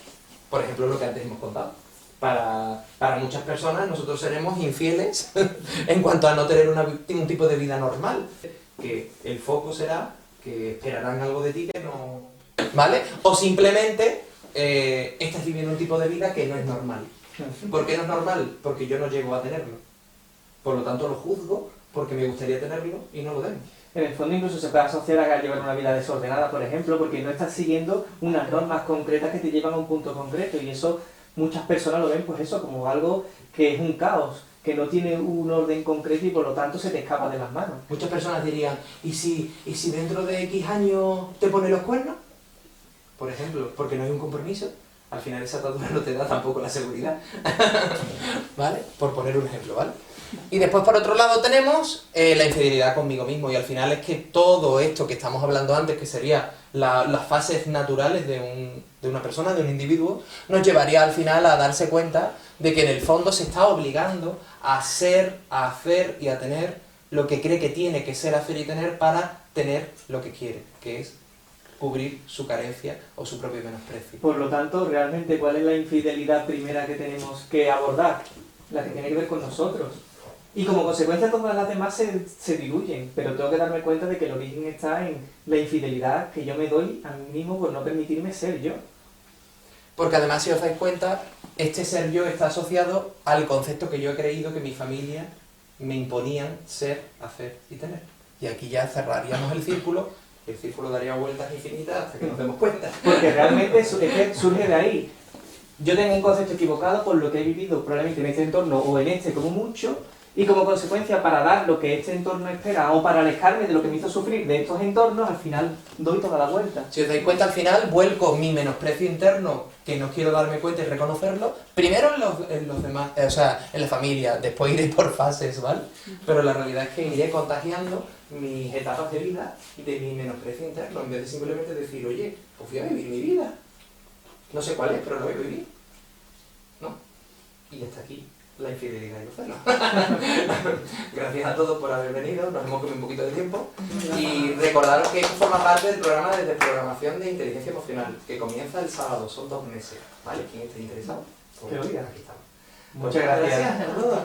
por ejemplo, lo que antes hemos contado, para muchas personas nosotros seremos infieles en cuanto a no tener un tipo de vida normal, que el foco será que esperarán algo de ti que no... ¿Vale? O simplemente estás viviendo un tipo de vida que no es normal. ¿Por qué no es normal? Porque yo no llego a tenerlo. Por lo tanto lo juzgo porque me gustaría tenerlo y no lo tengo. En el fondo incluso se puede asociar a llevar una vida desordenada, por ejemplo, porque no estás siguiendo unas normas concretas que te llevan a un punto concreto, y eso muchas personas lo ven pues eso como algo que es un caos, que no tiene un orden concreto y por lo tanto se te escapa de las manos. Muchas personas dirían, ¿y si dentro de X años te pone los cuernos? Por ejemplo, porque no hay un compromiso. Al final esa atadura no te da tampoco la seguridad. ¿Vale? Por poner un ejemplo, ¿vale? Y después por otro lado tenemos la infidelidad conmigo mismo, y al final es que todo esto que estamos hablando antes, que sería las fases naturales de una persona, de un individuo, nos llevaría al final a darse cuenta de que en el fondo se está obligando a ser, a hacer y a tener lo que cree que tiene que ser, hacer y tener para tener lo que quiere, que es cubrir su carencia o su propio menosprecio. Por lo tanto, realmente, ¿cuál es la infidelidad primera que tenemos que abordar? La que tiene que ver con nosotros. Y como consecuencia todas las demás se diluyen, pero tengo que darme cuenta de que el origen está en la infidelidad que yo me doy a mí mismo por no permitirme ser yo. Porque además, si os dais cuenta, este ser yo está asociado al concepto que yo he creído que mi familia me imponían ser, hacer y tener. Y aquí ya cerraríamos el círculo daría vueltas infinitas hasta que nos demos cuenta. Porque realmente es que surge de ahí. Yo tengo un concepto equivocado por lo que he vivido probablemente en este entorno o en este como mucho, y como consecuencia para dar lo que este entorno espera o para alejarme de lo que me hizo sufrir de estos entornos, al final doy toda la vuelta. Si os dais cuenta, al final vuelco mi menosprecio interno, que no quiero darme cuenta y reconocerlo, primero en los demás, o sea, en la familia, después iré por fases, ¿vale? Pero la realidad es que iré contagiando mis etapas de vida de mi menosprecio interno, en vez de simplemente decir, oye, pues voy a vivir mi vida. No sé cuál es, pero lo voy a vivir. ¿No? Y hasta aquí la infidelidad y los celos. Gracias a todos por haber venido, nos hemos comido un poquito de tiempo. Y recordaros que esto forma parte del programa de programación de inteligencia emocional, que comienza el sábado, son 2 meses. ¿Vale? ¿Quién esté interesado? Que lo diga. Aquí estamos. Muchas gracias. Gracias a todos.